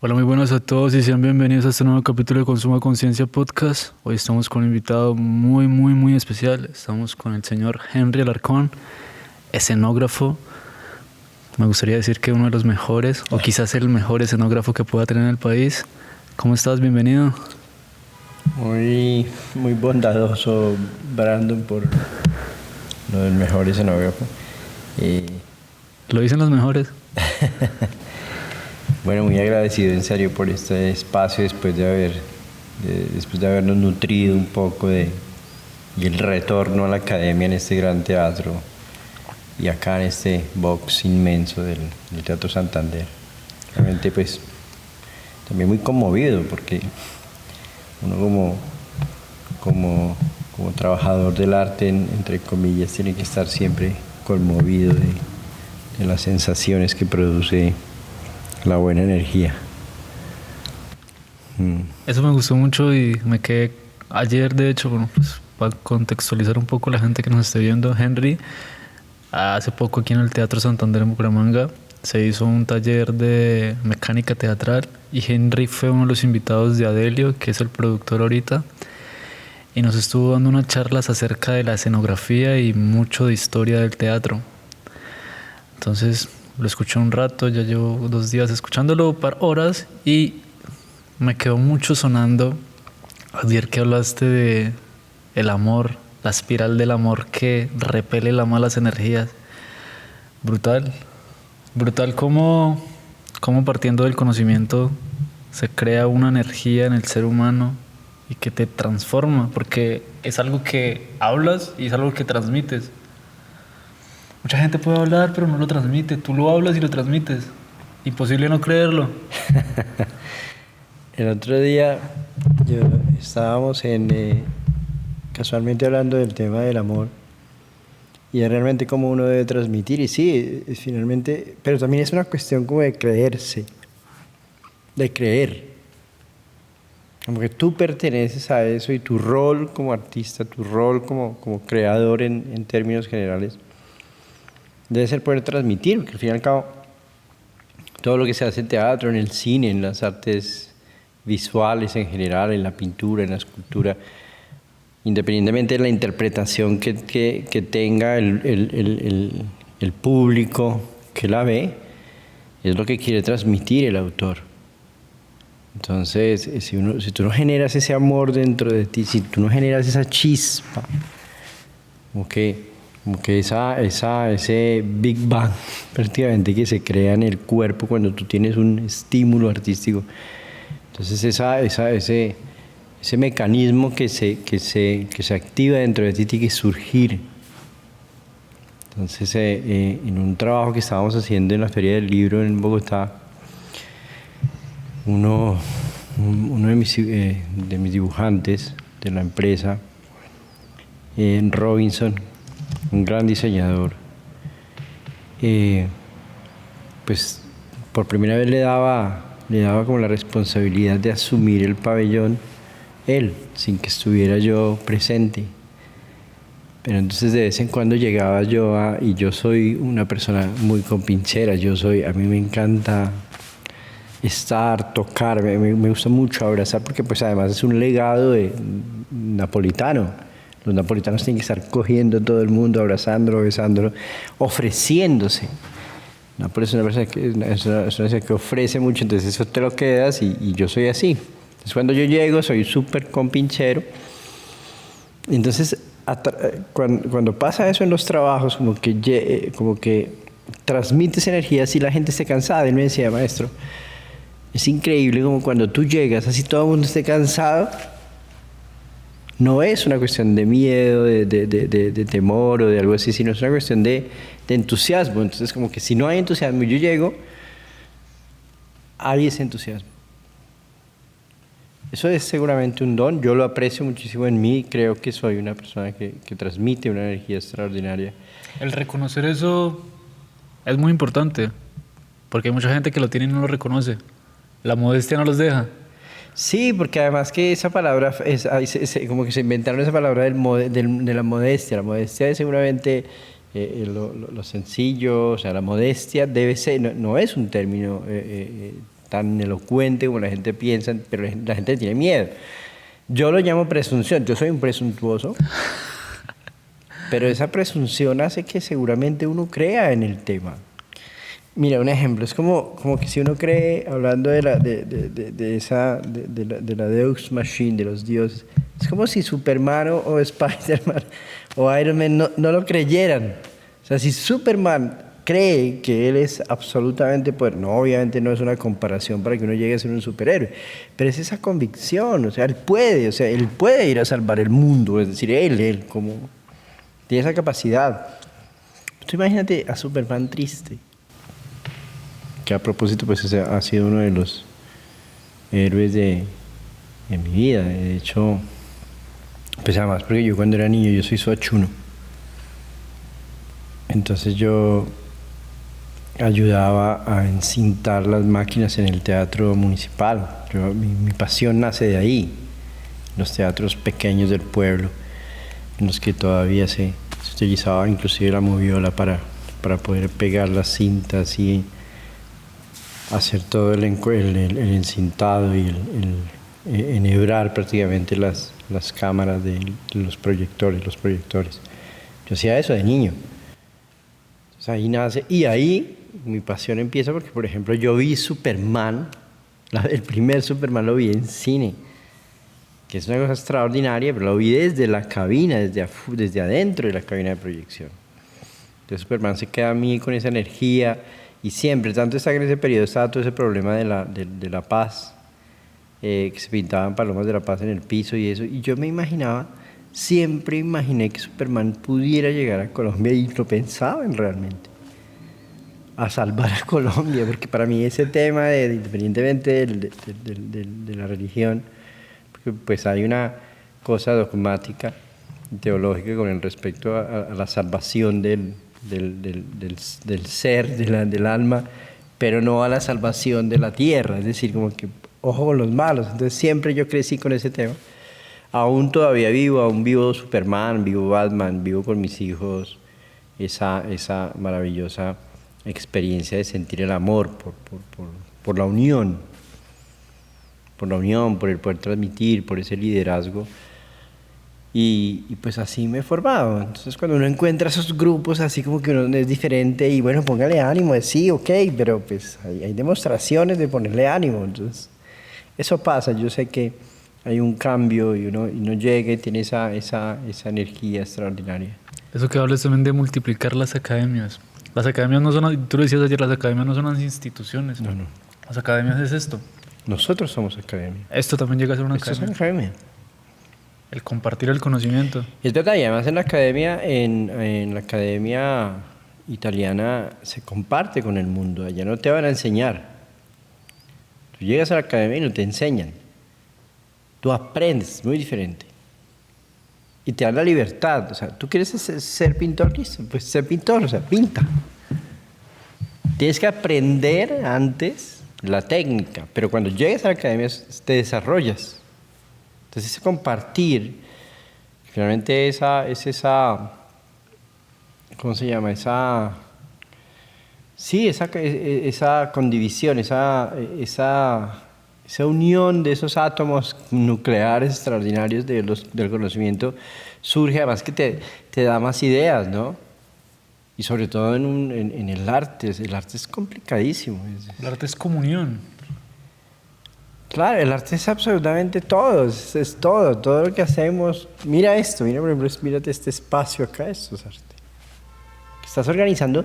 Hola, muy buenas a todos y sean bienvenidos a este nuevo capítulo de Consumo Conciencia Podcast. Hoy estamos con un invitado muy especial. Estamos con el señor Henry Alarcón, escenógrafo. Me gustaría decir que uno de los mejores, o quizás el mejor escenógrafo que pueda tener en el país. ¿Cómo estás? Bienvenido. Muy bondadoso, Brandon, por lo del mejor escenógrafo. ¿Lo dicen los mejores? Bueno, muy agradecido en serio por este espacio después de habernos nutrido un poco y el retorno a la academia en este gran teatro y acá en este box inmenso del Teatro Santander. Realmente pues también muy conmovido porque uno como trabajador del arte, entre comillas, tiene que estar siempre conmovido de las sensaciones que produce la buena energía. Eso me gustó mucho y me quedé ayer, de hecho, bueno, pues, para contextualizar un poco a la gente que nos esté viendo. Henry, hace poco aquí en el Teatro Santander en Bucaramanga, se hizo un taller de mecánica teatral y Henry fue uno de los invitados de Adelio, que es el productor ahorita, y nos estuvo dando unas charlas acerca de la escenografía y mucho de historia del teatro. Entonces lo escuché un rato, ya llevo 2 días escuchándolo, un par horas, y me quedó mucho sonando ayer que hablaste de el amor, la espiral del amor que repele las malas energías. Brutal, brutal cómo partiendo del conocimiento se crea una energía en el ser humano y que te transforma, porque es algo que hablas y es algo que transmites. Mucha gente puede hablar, pero no lo transmite. Tú lo hablas y lo transmites. Imposible no creerlo. El otro día estábamos casualmente hablando del tema del amor y es realmente cómo uno debe transmitir, y sí, es finalmente, pero también es una cuestión como de creerse, de creer. Como que tú perteneces a eso y tu rol como artista, tu rol como creador en términos generales, debe ser poder transmitir, porque al fin y al cabo todo lo que se hace en teatro, en el cine, en las artes visuales en general, en la pintura, en la escultura, independientemente de la interpretación que tenga el público que la ve, es lo que quiere transmitir el autor. Entonces, si tú no generas ese amor dentro de ti, si tú no generas esa chispa, como que ese Big Bang prácticamente que se crea en el cuerpo cuando tú tienes un estímulo artístico, entonces ese mecanismo que se activa dentro de ti tiene que surgir. Entonces, en un trabajo que estábamos haciendo en la Feria del Libro en Bogotá, uno de mis dibujantes de la empresa, Robinson, un gran diseñador, pues por primera vez le daba como la responsabilidad de asumir el pabellón él, sin que estuviera yo presente. Pero entonces de vez en cuando llegaba yo y yo soy una persona muy compinchera, a mí me encanta estar, tocar, me gusta mucho abrazar, porque pues además es un legado napolitano. Los napolitanos tienen que estar cogiendo a todo el mundo, abrazándolo, besándolo, ofreciéndose. Nápoles es una persona que ofrece mucho, entonces eso te lo quedas y yo soy así. Entonces cuando yo llego soy súper compinchero. Entonces cuando pasa eso en los trabajos, como que transmites energía si la gente esté cansada. Él me decía, maestro, es increíble como cuando tú llegas, así todo el mundo esté cansado, no es una cuestión de miedo, de temor o de algo así, sino es una cuestión de entusiasmo. Entonces como que si no hay entusiasmo y yo llego, hay ese entusiasmo. Eso es seguramente un don, yo lo aprecio muchísimo en mí, creo que soy una persona que transmite una energía extraordinaria. El reconocer eso es muy importante, porque hay mucha gente que lo tiene y no lo reconoce. La modestia no los deja. Sí, porque además que esa palabra, como que se inventaron esa palabra de la modestia. La modestia es seguramente lo sencillo, o sea, la modestia debe ser, no es un término tan elocuente como la gente piensa, pero la gente tiene miedo. Yo lo llamo presunción, yo soy un presuntuoso, pero esa presunción hace que seguramente uno crea en el tema. Mira, un ejemplo, es como que si uno cree, hablando de la Deus Machine, de los dioses, es como si Superman o Spider-Man o Iron Man no lo creyeran. O sea, si Superman cree que él es absolutamente poderoso, no, obviamente no es una comparación para que uno llegue a ser un superhéroe, pero es esa convicción, o sea, él puede ir a salvar el mundo, es decir, él como tiene esa capacidad. Tú imagínate a Superman triste, que a propósito pues ese ha sido uno de los héroes de mi vida. De hecho, pues además porque yo cuando era niño yo soy suachuno, entonces yo ayudaba a encintar las máquinas en el teatro municipal. Mi pasión nace de ahí, los teatros pequeños del pueblo, en los que todavía se utilizaba inclusive la moviola para poder pegar las cintas y hacer todo el encintado y enhebrar prácticamente las cámaras de los proyectores. Yo hacía eso de niño. Entonces ahí nace, y ahí mi pasión empieza porque, por ejemplo, yo vi Superman, el primer Superman lo vi en cine, que es una cosa extraordinaria, pero lo vi desde la cabina, desde adentro de la cabina de proyección. Entonces Superman se queda a mí con esa energía. Y siempre, tanto está que en ese periodo estaba todo ese problema de la paz, que se pintaban palomas de la paz en el piso y eso. Y yo siempre imaginé que Superman pudiera llegar a Colombia y lo pensaban realmente, a salvar a Colombia, porque para mí ese tema, independientemente de la religión, porque pues hay una cosa dogmática, teológica con el respecto a la salvación del ser, del alma, pero no a la salvación de la tierra, es decir, como que ojo con los malos. Entonces siempre yo crecí con ese tema, aún todavía aún vivo Superman, vivo Batman, vivo con mis hijos esa maravillosa experiencia de sentir el amor por la unión, por el poder transmitir, por ese liderazgo. Y pues así me he formado. Entonces cuando uno encuentra esos grupos así como que uno es diferente y bueno, póngale ánimo, sí, ok, pero pues hay demostraciones de ponerle ánimo. Entonces eso pasa, yo sé que hay un cambio y uno llega y tiene esa energía extraordinaria. Eso que hablas también de multiplicar las academias. Las academias no son, tú lo decías ayer, las academias no son las instituciones. No. Las academias es esto. Nosotros somos academia. Esto también llega a ser una Esto es academia. una academia. El compartir el conocimiento. Es verdad, y además en la academia italiana se comparte con el mundo, allá no te van a enseñar. Tú llegas a la academia y no te enseñan. Tú aprendes, es muy diferente. Y te dan la libertad, o sea, ¿tú quieres ser pintor? Listo, pues ser pintor, o sea, pinta. Tienes que aprender antes la técnica, pero cuando llegues a la academia te desarrollas. Entonces ese compartir, finalmente es esa, ¿cómo se llama? Esa condivisión, esa unión de esos átomos nucleares extraordinarios del conocimiento surge, además que te da más ideas, ¿no? Y sobre todo en el arte es complicadísimo. El arte es comunión. Claro, el arte es absolutamente todo, es todo lo que hacemos. Mira esto, mira por ejemplo, mírate este espacio acá, esto es arte. Que estás organizando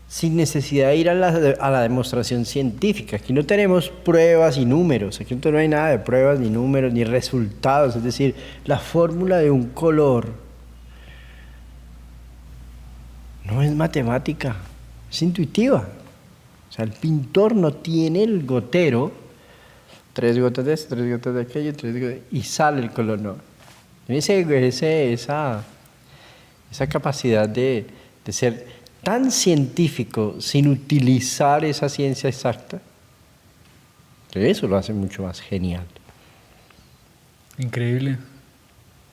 sin necesidad de ir a la demostración científica. Aquí no tenemos pruebas y números, aquí no hay nada de pruebas, ni números, ni resultados. Es decir, la fórmula de un color no es matemática, es intuitiva. O sea, el pintor no tiene el gotero, 3 gotas de esto, 3 gotas de aquello, 3 gotas y sale el color, no. Esa capacidad de ser tan científico sin utilizar esa ciencia exacta, que eso lo hace mucho más genial. Increíble.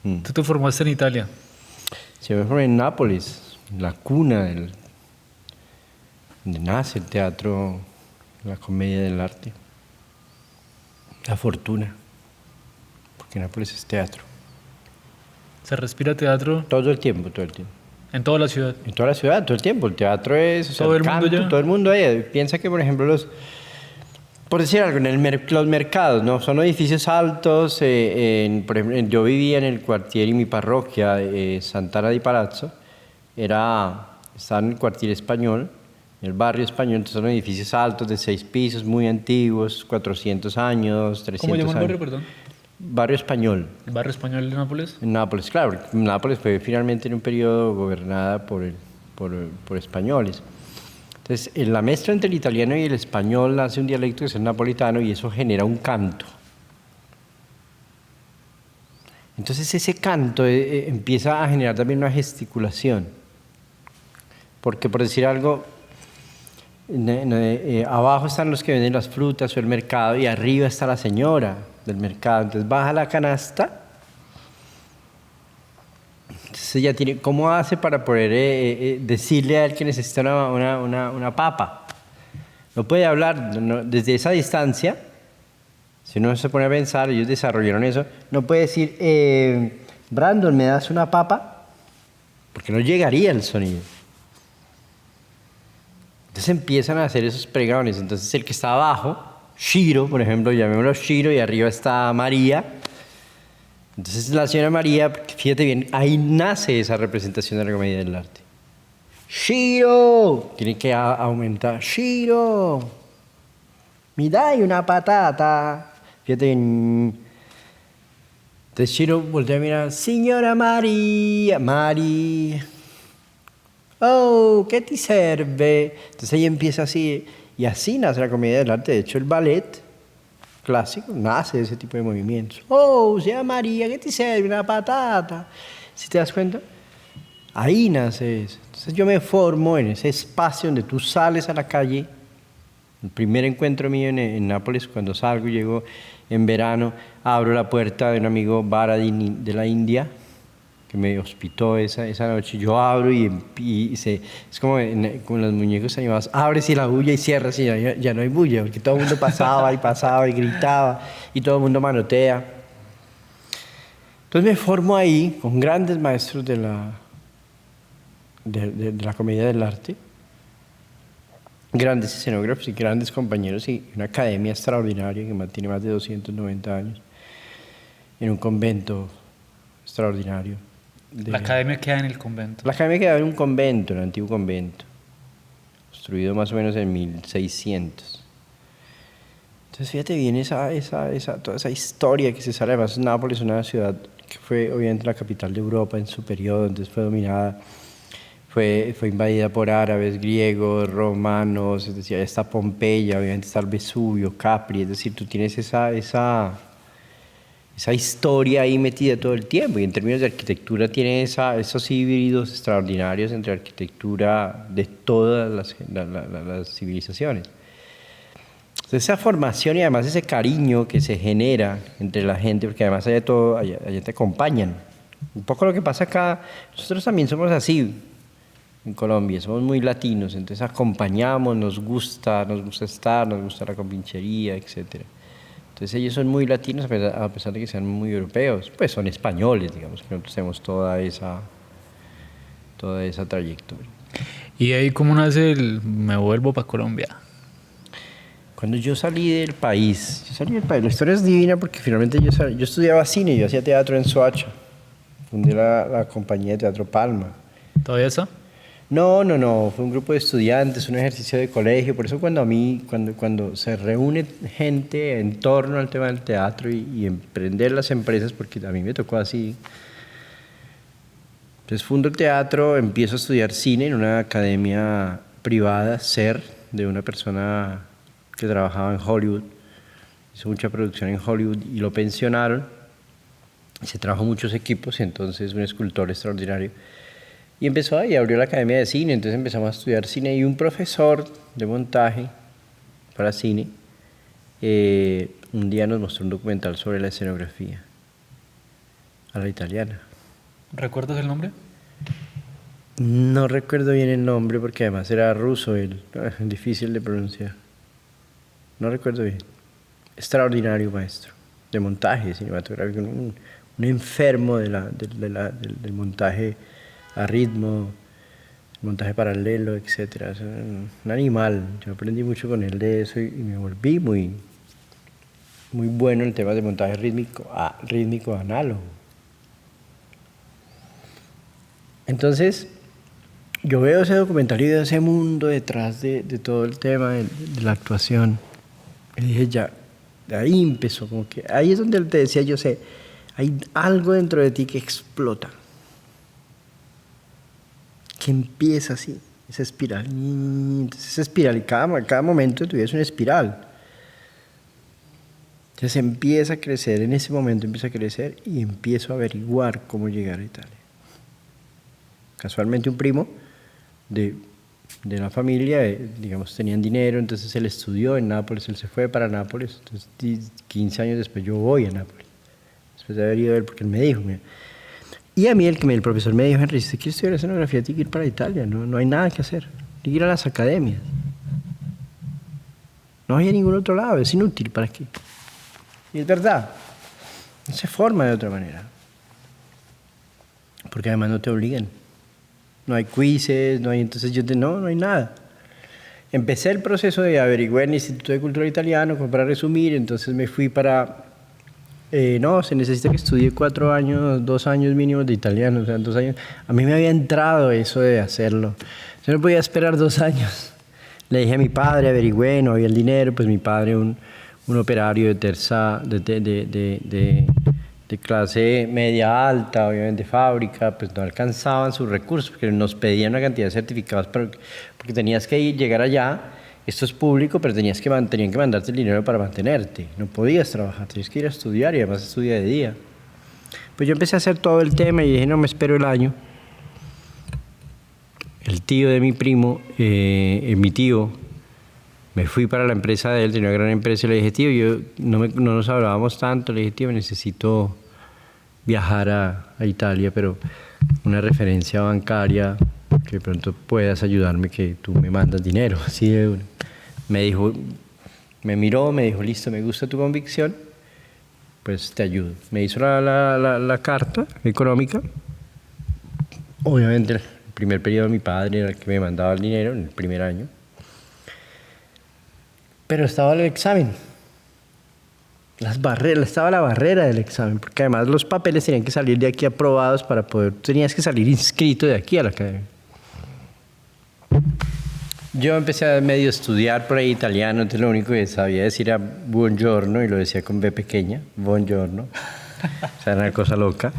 Tú te formaste en Italia. Yo me formé en Nápoles, la cuna donde nace el teatro, la comedia del arte. La fortuna, porque Nápoles es teatro. Se respira teatro Todo el tiempo, todo el tiempo. en toda la ciudad. En toda la ciudad, todo el tiempo. El teatro es, o sea, ¿Todo el mundo canto, ya? todo el mundo ahí. Piensa que, por ejemplo, por decir algo, los mercados, ¿no? Son edificios altos. Por ejemplo, yo vivía en el cuartier y mi parroquia, Sant'Anna di Palazzo, estaba en el cuartier español, en el barrio español. Entonces son edificios altos de 6 pisos, muy antiguos, 400 años, 300 ¿Cómo llama el años. barrio, perdón? Barrio español. ¿El barrio español de Nápoles? En Nápoles, claro, porque Nápoles fue finalmente en un periodo gobernada por españoles. Entonces, la mezcla entre el italiano y el español hace un dialecto que es el napolitano y eso genera un canto. Entonces, ese canto empieza a generar también una gesticulación. Porque, por decir algo, abajo están los que venden las frutas o el mercado y arriba está la señora del mercado. Entonces, baja la canasta. Entonces ella tiene, ¿cómo hace para poder decirle a él que necesita una papa? No puede hablar desde esa distancia. Si uno se pone a pensar, ellos desarrollaron eso. No puede decir, Brandon, ¿me das una papa? Porque no llegaría el sonido. Entonces empiezan a hacer esos pregones. Entonces el que está abajo, Shiro, por ejemplo, llamémoslo Shiro, y arriba está María. Entonces la señora María, fíjate bien, ahí nace esa representación de la comedia del arte. ¡Shiro! Tiene que aumentar. ¡Shiro! ¡Me dai una patata! Fíjate bien. Entonces Shiro voltea a mirar. ¡Señora María! ¡María! ¡Oh! ¿Qué te serve? Entonces ella empieza así. Y así nace la comedia del arte. De hecho, el ballet clásico nace de ese tipo de movimientos. Oh, sea María, ¿qué te sirve una patata? ¿Sí te das cuenta? Ahí nace eso. Entonces yo me formo en ese espacio donde tú sales a la calle. El primer encuentro mío en Nápoles, cuando salgo, llego en verano, abro la puerta de un amigo Vara de la India, que me hospitó esa noche. Yo abro es como con los muñecos animados, abres y la bulla y cierras y ya no hay bulla, porque todo el mundo pasaba y gritaba y todo el mundo manotea. Entonces me formo ahí con grandes maestros de la comedia del arte, grandes escenógrafos y grandes compañeros y una academia extraordinaria que tiene más de 290 años, en un convento extraordinario. La academia queda en el convento. La academia quedaba en un convento, en el antiguo convento, construido más o menos en 1600. Entonces fíjate bien toda esa historia que se sale. Además, Nápoles es una ciudad que fue obviamente la capital de Europa en su periodo, entonces fue dominada, fue invadida por árabes, griegos, romanos, es decir, ahí está Pompeya, obviamente está el Vesubio, Capri, es decir, tú tienes esa historia ahí metida todo el tiempo, y en términos de arquitectura tiene esos híbridos extraordinarios entre arquitectura de todas las civilizaciones. Entonces, esa formación y además ese cariño que se genera entre la gente, porque además allá te acompañan. Un poco lo que pasa acá, nosotros también somos así en Colombia, somos muy latinos, entonces acompañamos, nos gusta estar, nos gusta la compinchería, etcétera. Entonces ellos son muy latinos a pesar de que sean muy europeos, pues son españoles, digamos, que nosotros tenemos toda esa trayectoria. ¿Y ahí cómo nace el me vuelvo para Colombia? Cuando yo salí del país, la historia es divina porque finalmente yo estudiaba cine, yo hacía teatro en Soacha, fundé la compañía de Teatro Palma. ¿Todavía está? No, fue un grupo de estudiantes, un ejercicio de colegio, por eso cuando se reúne gente en torno al tema del teatro y emprender las empresas, porque a mí me tocó así. Entonces fundo el teatro, empiezo a estudiar cine en una academia privada, SER, de una persona que trabajaba en Hollywood, hizo mucha producción en Hollywood y lo pensionaron, se trajo muchos equipos, entonces un escultor extraordinario. Y empezó ahí, abrió la academia de cine, entonces empezamos a estudiar cine y un profesor de montaje para cine un día nos mostró un documental sobre la escenografía a la italiana. ¿Recuerdas el nombre? No recuerdo bien el nombre porque además era ruso, difícil de pronunciar. No recuerdo bien. extraordinario maestro de montaje cinematográfico, un enfermo del montaje a ritmo, montaje paralelo, etc. Es un animal. Yo aprendí mucho con él de eso y me volví muy bueno en el tema de montaje rítmico análogo. Entonces, yo veo ese documental y veo ese mundo detrás de todo el tema de la actuación. Y dije, ya, de ahí empezó, como que ahí es donde él te decía, yo sé, hay algo dentro de ti que explota, que empieza así, esa espiral. Entonces, esa espiral, y cada momento de tu vida es una espiral. Entonces empieza a crecer, en ese momento empieza a crecer y empiezo a averiguar cómo llegar a Italia. Casualmente un primo de la familia, digamos, tenían dinero, entonces él estudió en Nápoles, él se fue para Nápoles, entonces 15 años después yo voy a Nápoles, después de haber ido a él, porque él me dijo, mira. Y a mí el profesor me dijo, Henry, si usted quiere estudiar escenografía, tiene que ir para Italia, no hay nada que hacer, tiene que ir a las academias. No hay a ningún otro lado, es inútil para aquí. Y es verdad, no se forma de otra manera, porque además no te obligan. No hay quizzes, no hay nada. Empecé el proceso de averiguar en el Instituto de Cultura Italiano, como para resumir, entonces me fui para... se necesita que estudie 4 años, 2 años mínimos de italiano, o sea, 2 años. A mí me había entrado eso de hacerlo. Yo no podía esperar 2 años. Le dije a mi padre, averigüé, no había el dinero, pues mi padre, un operario de clase media alta, obviamente fábrica, pues no alcanzaban sus recursos, porque nos pedían una cantidad de certificados, porque tenías que llegar allá, esto es público, pero tenían que mandarte el dinero para mantenerte, no podías trabajar, tenías que ir a estudiar y además estudia de día. Pues yo empecé a hacer todo el tema y dije, no, me espero el año. El tío de mi primo, mi tío, me fui para la empresa de él, tenía una gran empresa, y le dije, tío, no nos hablábamos tanto, le dije, tío, necesito viajar a Italia, pero una referencia bancaria que de pronto puedas ayudarme, que tú me mandas dinero. Así de una. Me dijo, me miró, me dijo, listo, me gusta tu convicción, pues te ayudo. Me hizo la carta económica. Obviamente el primer periodo mi padre era el que me mandaba el dinero, en el primer año. Pero estaba el examen. Estaba la barrera del examen, porque además los papeles tenían que salir de aquí aprobados para poder, tenías que salir inscrito de aquí a la academia. Yo empecé a medio estudiar por ahí italiano, entonces lo único que sabía decir era buongiorno, y lo decía con B pequeña, buongiorno. O sea, era una cosa loca.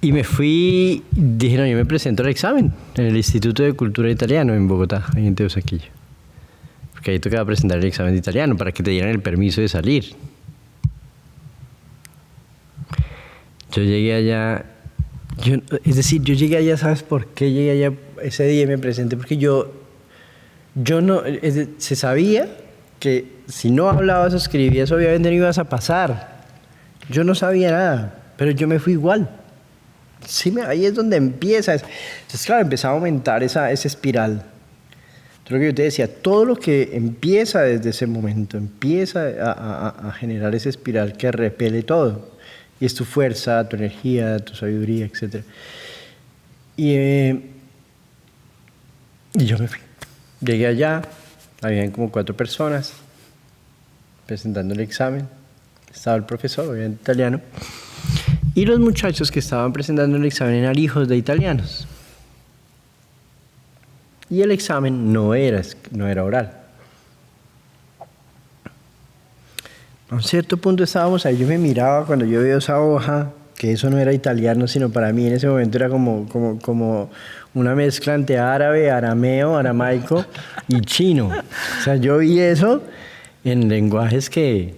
Y me fui, dije, no, yo me presento al examen en el Instituto de Cultura Italiano en Bogotá, ahí en Teusaquillo. Porque ahí tocaba presentar el examen de italiano para que te dieran el permiso de salir. Yo llegué allá, yo llegué allá, ¿sabes por qué llegué allá ese día y me presenté? Porque yo no, se sabía que si no hablabas o escribías, obviamente no ibas a pasar. Yo no sabía nada, pero yo me fui igual. Sí, ahí es donde empieza. Entonces, claro, empezaba a aumentar esa espiral. Lo que yo te decía, todo lo que empieza desde ese momento, empieza a generar esa espiral que repele todo. Y es tu fuerza, tu energía, tu sabiduría, etc. Y yo me fui. Llegué allá, habían como 4 personas presentando el examen. Estaba el profesor, obviamente italiano. Y los muchachos que estaban presentando el examen eran hijos de italianos. Y el examen no era oral. A un cierto punto estábamos ahí, yo me miraba cuando yo veía esa hoja, que eso no era italiano, sino para mí en ese momento era como una mezcla entre árabe, arameo, aramaico y chino. O sea, yo vi eso en lenguajes que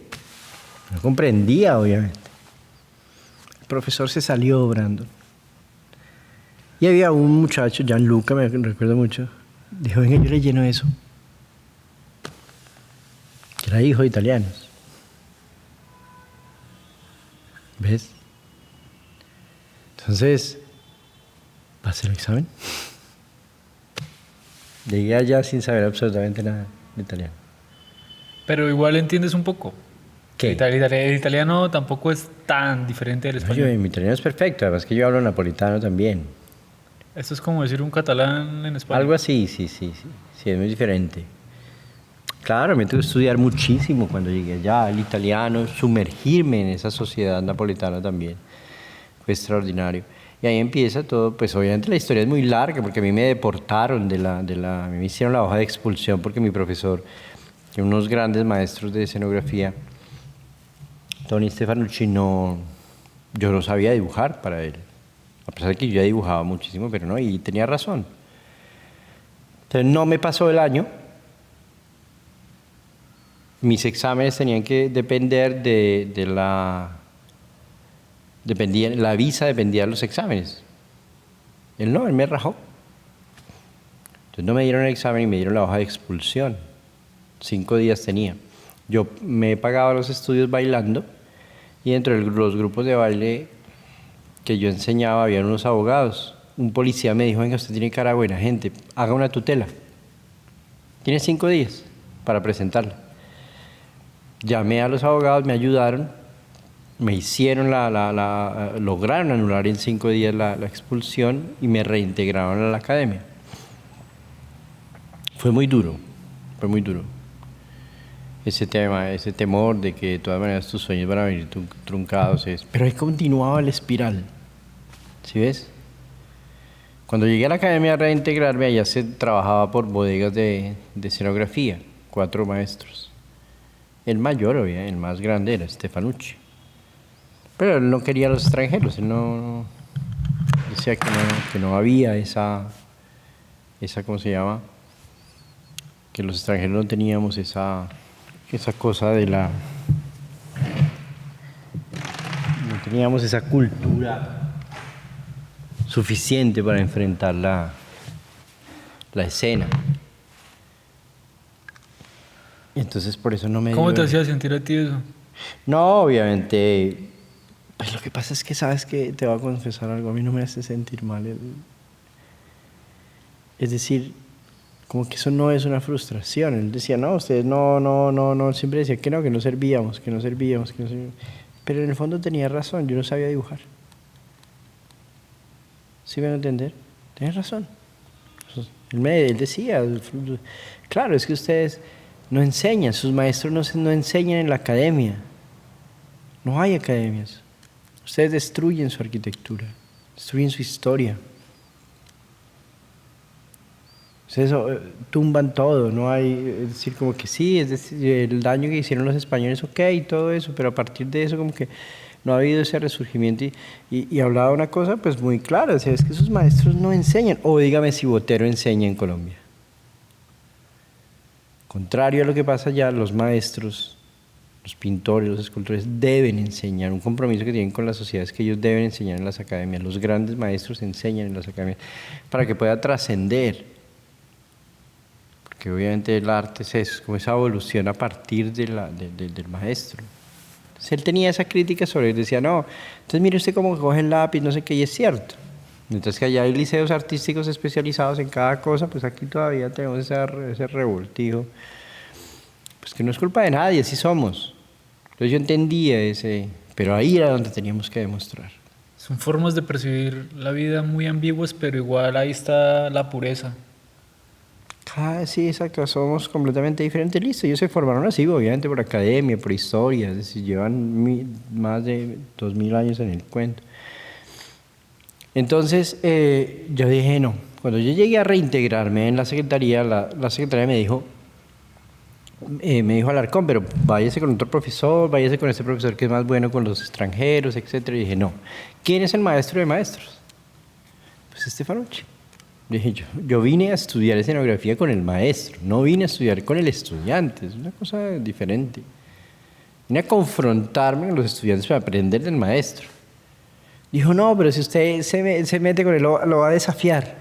no comprendía, obviamente. El profesor se salió, Brandon. Y había un muchacho, Gianluca, me recuerdo mucho, dijo, venga, yo le lleno eso. Era hijo de italianos. ¿Ves? Entonces, pasé el examen. Llegué allá sin saber absolutamente nada de italiano. Pero igual entiendes un poco. ¿Qué? El italiano tampoco es tan diferente del No, español. mi italiano es perfecto, además que yo hablo napolitano también. Esto es como decir un catalán en España. Algo así, sí, sí, sí, sí, es muy diferente. Claro, me tuve que estudiar muchísimo cuando llegué allá, el italiano, sumergirme en esa sociedad napolitana también. Fue extraordinario. Y ahí empieza todo, pues obviamente la historia es muy larga porque a mí me deportaron a mí me hicieron la hoja de expulsión porque mi profesor, que unos grandes maestros de escenografía, Tony Stefanucci, yo no sabía dibujar para él. A pesar de que yo ya dibujaba muchísimo, pero no, y tenía razón. Entonces no me pasó el año. Mis exámenes tenían que depender la visa dependía de los exámenes. Él me rajó. Entonces no me dieron el examen y me dieron la hoja de expulsión. 5 días tenía. Yo me pagaba los estudios bailando y dentro de los grupos de baile que yo enseñaba había unos abogados. Un policía me dijo, venga, usted tiene cara de buena gente, haga una tutela. Tiene 5 días para presentarla. Llamé a los abogados, me ayudaron, me hicieron lograron anular en 5 días la expulsión y me reintegraron a la academia. Fue muy duro. Ese tema, ese temor de que de todas maneras tus sueños van a venir truncados. Pero ahí continuaba el espiral. ¿Sí ves? Cuando llegué a la academia a reintegrarme, allá se trabajaba por bodegas de escenografía, 4 maestros. El mayor, obviamente, el más grande era Stefanucci. Pero él no quería a los extranjeros, él no decía que no había esa, ¿cómo se llama? Que los extranjeros no teníamos esa cosa no teníamos esa cultura suficiente para enfrentar la escena. Entonces por eso no me ¿Cómo te dio. hacía sentir a ti eso? No, obviamente. Pues lo que pasa es que sabes que te voy a confesar algo, a mí no me hace sentir mal. Es decir, como que eso no es una frustración. Él decía, no, ustedes no, siempre decía que no servíamos. Pero en el fondo tenía razón, yo no sabía dibujar. ¿Sí me van a entender? Tienes razón. Él decía, claro, es que ustedes no enseñan, sus maestros no enseñan en la academia. No hay academias. Ustedes destruyen su arquitectura, destruyen su historia. Ustedes tumban todo, no hay, es decir, como que sí, es decir, el daño que hicieron los españoles, ok, y todo eso, pero a partir de eso como que no ha habido ese resurgimiento y hablaba una cosa pues muy clara, o sea, es que sus maestros no enseñan, o dígame si Botero enseña en Colombia. Contrario a lo que pasa allá, los maestros, los pintores, los escultores deben enseñar, un compromiso que tienen con la sociedad es que ellos deben enseñar en las academias, los grandes maestros enseñan en las academias para que pueda trascender, porque obviamente el arte es eso, como esa evolución a partir del maestro. Entonces él tenía esa crítica sobre él, decía, no, entonces mire usted cómo coge el lápiz, no sé qué, y es cierto. Mientras que allá hay liceos artísticos especializados en cada cosa, pues aquí todavía tenemos ese revoltijo. Pues que no es culpa de nadie, así somos. Entonces yo entendía pero ahí era donde teníamos que demostrar. Son formas de percibir la vida muy ambiguas, pero igual ahí está la pureza. Sí, exacto, somos completamente diferentes, listo. Ellos se formaron así, obviamente por academia, por historia, es decir, llevan más de 2000 años en el cuento. Entonces yo dije, no, cuando yo llegué a reintegrarme en la secretaría, la secretaria me dijo Alarcón, pero váyase con otro profesor, váyase con este profesor que es más bueno con los extranjeros, etc. Y dije, no, ¿quién es el maestro de maestros? Pues Stefanucci. Dije, yo vine a estudiar escenografía con el maestro, no vine a estudiar con el estudiante, es una cosa diferente. Vine a confrontarme con los estudiantes para aprender del maestro. Dijo, no, pero si usted se mete con él, lo va a desafiar.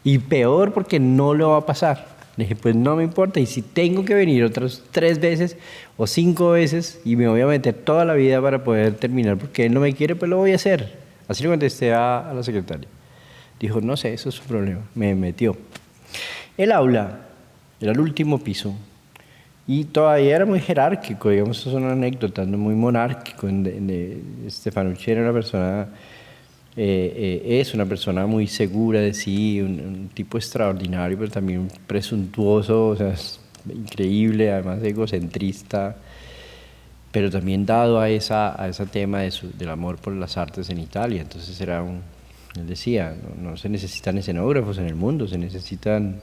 Y peor porque no lo va a pasar. Le dije, pues no me importa, y si tengo que venir otras 3 veces o 5 veces y me voy a meter toda la vida para poder terminar porque él no me quiere, pues lo voy a hacer. Así le contesté a la secretaria. Dijo, no sé, eso es su problema. Me metió. El aula era el último piso Y todavía era muy jerárquico, digamos, eso es una anécdota, no muy monárquico. Stefanucci era una persona, es una persona muy segura de sí, un tipo extraordinario, pero también presuntuoso, o sea, es increíble, además egocentrista, pero también dado a ese tema del amor por las artes en Italia. Entonces él decía, no se necesitan escenógrafos en el mundo, se necesitan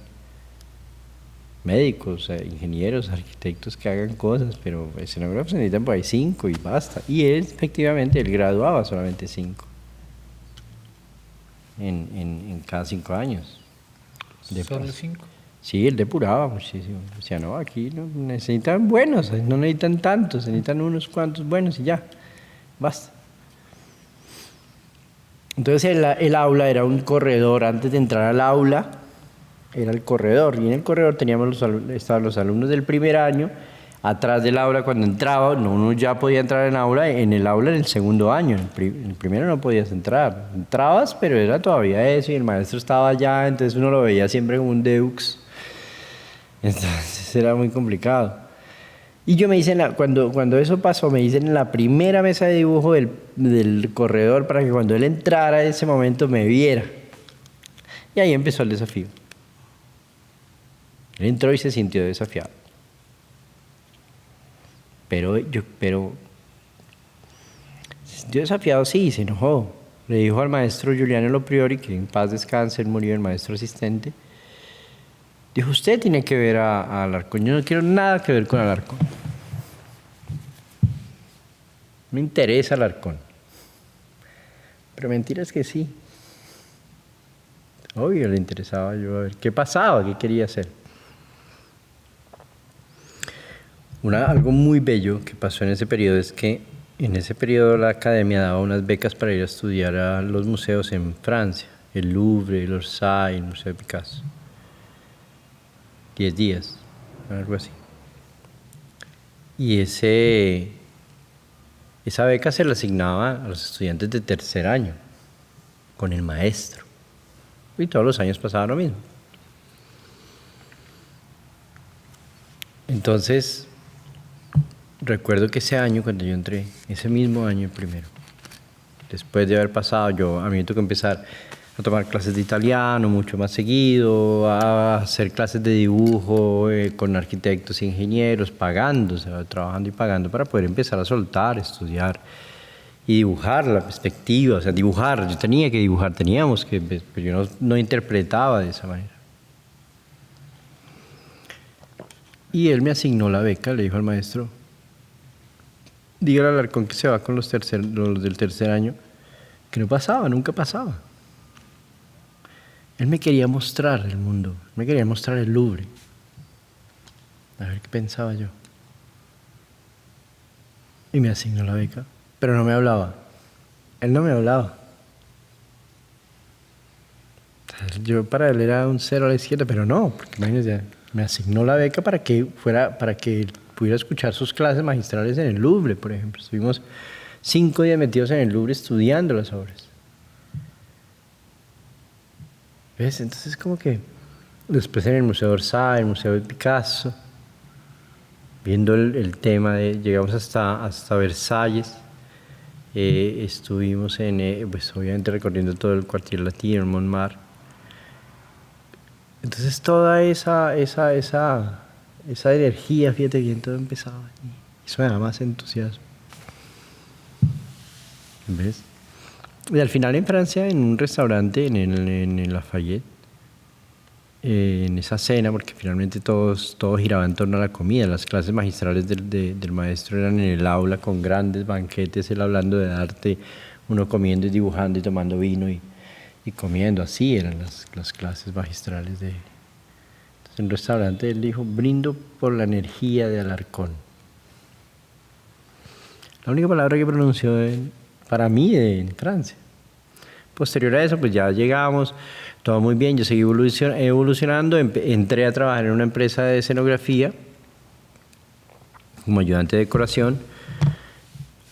médicos, ingenieros, arquitectos que hagan cosas, pero escenógrafos se necesitan por ahí 5 y basta. Y efectivamente, él graduaba solamente 5 en cada 5 años. ¿Solo 5? Sí, él depuraba muchísimo. Decía, no, aquí no necesitan buenos, no necesitan tantos, necesitan unos cuantos buenos y ya, basta. Entonces el aula era un corredor. Antes de entrar al aula era el corredor, y en el corredor estaban los alumnos del primer año. Atrás del aula, cuando entraba, uno ya podía entrar en el aula en el segundo año. En el primero no podías entrar. Entrabas, pero era todavía eso, y el maestro estaba allá, entonces uno lo veía siempre como un deux. Entonces era muy complicado. Y yo me hice, cuando eso pasó, me hice en la primera mesa de dibujo del corredor, para que cuando él entrara en ese momento me viera. Y ahí empezó el desafío. Él entró y se sintió desafiado. Pero se sintió desafiado, sí, se enojó. Le dijo al maestro Giuliano Lopriori, que en paz descanse, él murió, el maestro asistente. Dijo, usted tiene que ver a Alarcón, yo no quiero nada que ver con Alarcón. Me interesa Alarcón. Pero mentira es que sí. Obvio le interesaba yo a ver qué pasaba, qué quería hacer. Algo muy bello que pasó en ese periodo es que en ese periodo la academia daba unas becas para ir a estudiar a los museos en Francia, el Louvre, el Orsay, el Museo de Picasso. 10 días, algo así. Y esa beca se la asignaba a los estudiantes de tercer año, con el maestro. Y todos los años pasaba lo mismo. Entonces, recuerdo que ese año, cuando yo entré, ese mismo año primero, después de haber pasado, a mí me tocó empezar a tomar clases de italiano mucho más seguido, a hacer clases de dibujo con arquitectos e ingenieros, pagando, o sea, trabajando y pagando para poder empezar a soltar, estudiar y dibujar la perspectiva, o sea, dibujar. Yo tenía que dibujar, pero yo no interpretaba de esa manera. Y él me asignó la beca, le dijo al maestro, dígale al Alarcón que se va con los del tercer año, que no pasaba, nunca pasaba. Él me quería mostrar el mundo, me quería mostrar el Louvre. A ver qué pensaba yo. Y me asignó la beca, pero no me hablaba. Él no me hablaba. Yo para él era un 0 a la izquierda, pero no, porque imagínense, me asignó la beca para que pudiera escuchar sus clases magistrales en el Louvre, por ejemplo. Estuvimos 5 días metidos en el Louvre estudiando las obras. ¿Ves? Entonces como que después en el Museo de Orsay, el Museo de Picasso, viendo el tema llegamos hasta Versalles, estuvimos pues obviamente recorriendo todo el Quartier Latino, el Montmartre. Entonces toda esa energía, fíjate bien, todo empezaba. Y eso me da más entusiasmo. ¿Ves? Y al final en Francia, en un restaurante, en el Lafayette, en esa cena, porque finalmente todo giraba en torno a la comida. Las clases magistrales del maestro eran en el aula con grandes banquetes, él hablando de arte, uno comiendo y dibujando y tomando vino y comiendo. Así eran las clases magistrales Entonces en el restaurante él dijo, brindo por la energía de Alarcón. La única palabra que pronunció para mí en Francia. Posterior a eso, pues ya llegamos, todo muy bien, yo seguí evolucionando, entré a trabajar en una empresa de escenografía como ayudante de decoración.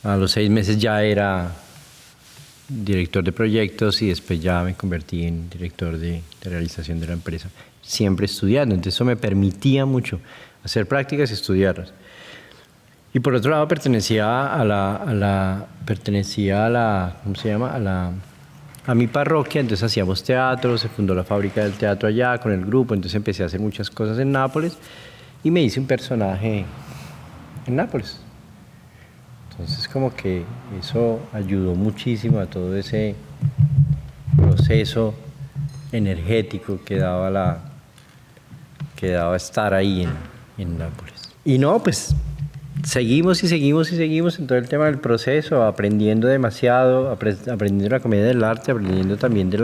A los 6 meses ya era director de proyectos y después ya me convertí en director de realización de la empresa, siempre estudiando. Entonces eso me permitía mucho hacer prácticas y estudiarlas. Y por otro lado pertenecía ¿cómo se llama? A mi parroquia, entonces hacíamos teatro, se fundó la fábrica del teatro allá con el grupo, entonces empecé a hacer muchas cosas en Nápoles y me hice un personaje en Nápoles. Entonces como que eso ayudó muchísimo a todo ese proceso energético que daba estar ahí en Nápoles. Y no, pues seguimos en todo el tema del proceso, aprendiendo demasiado, aprendiendo la comedia del arte, aprendiendo también de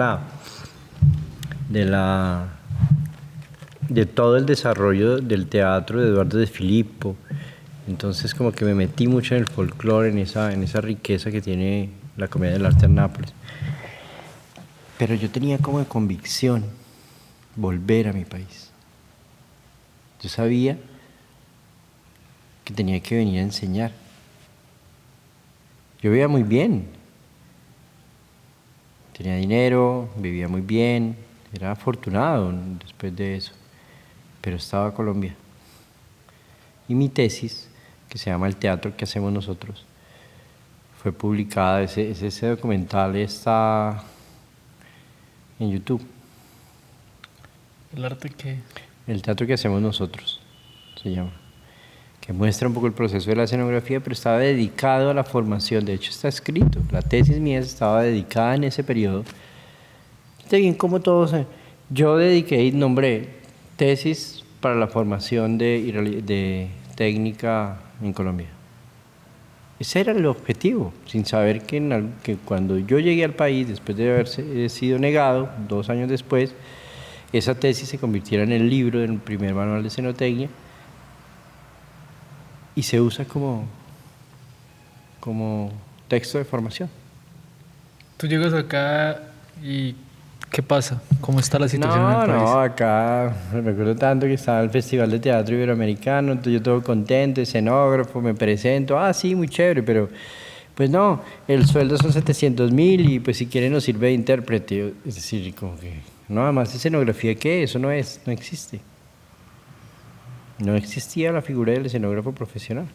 todo el desarrollo del teatro de Eduardo de Filippo. Entonces como que me metí mucho en el folclore, en esa riqueza que tiene la comedia del arte en Nápoles. Pero yo tenía como de convicción volver a mi país. Yo sabía que tenía que venir a enseñar. Yo vivía muy bien. Tenía dinero, vivía muy bien, era afortunado después de eso. Pero estaba en Colombia. Y mi tesis, que se llama El teatro que hacemos nosotros, fue publicada, ese documental está en YouTube. ¿El arte qué? El teatro que hacemos nosotros, se llama. Que muestra un poco el proceso de la escenografía, pero estaba dedicado a la formación. De hecho, está escrito. La tesis mía estaba dedicada en ese periodo. Está bien, como todos. Yo dediqué y nombré tesis para la formación de técnica en Colombia. Ese era el objetivo, sin saber que cuando yo llegué al país, después de haber sido negado, 2 años después, esa tesis se convirtiera en el libro del primer manual de escenotecnia y se usa como texto de formación. Tú llegas acá y ¿qué pasa? ¿Cómo está la situación en el país? No, acá me acuerdo tanto que estaba el Festival de Teatro Iberoamericano, entonces yo todo contento, escenógrafo, me presento, sí, muy chévere, pero pues no, el sueldo son 700.000 y pues si quieren nos sirve de intérprete. Es decir, como que, no, además escenografía, ¿qué? Eso no existe. No existía la figura del escenógrafo profesional.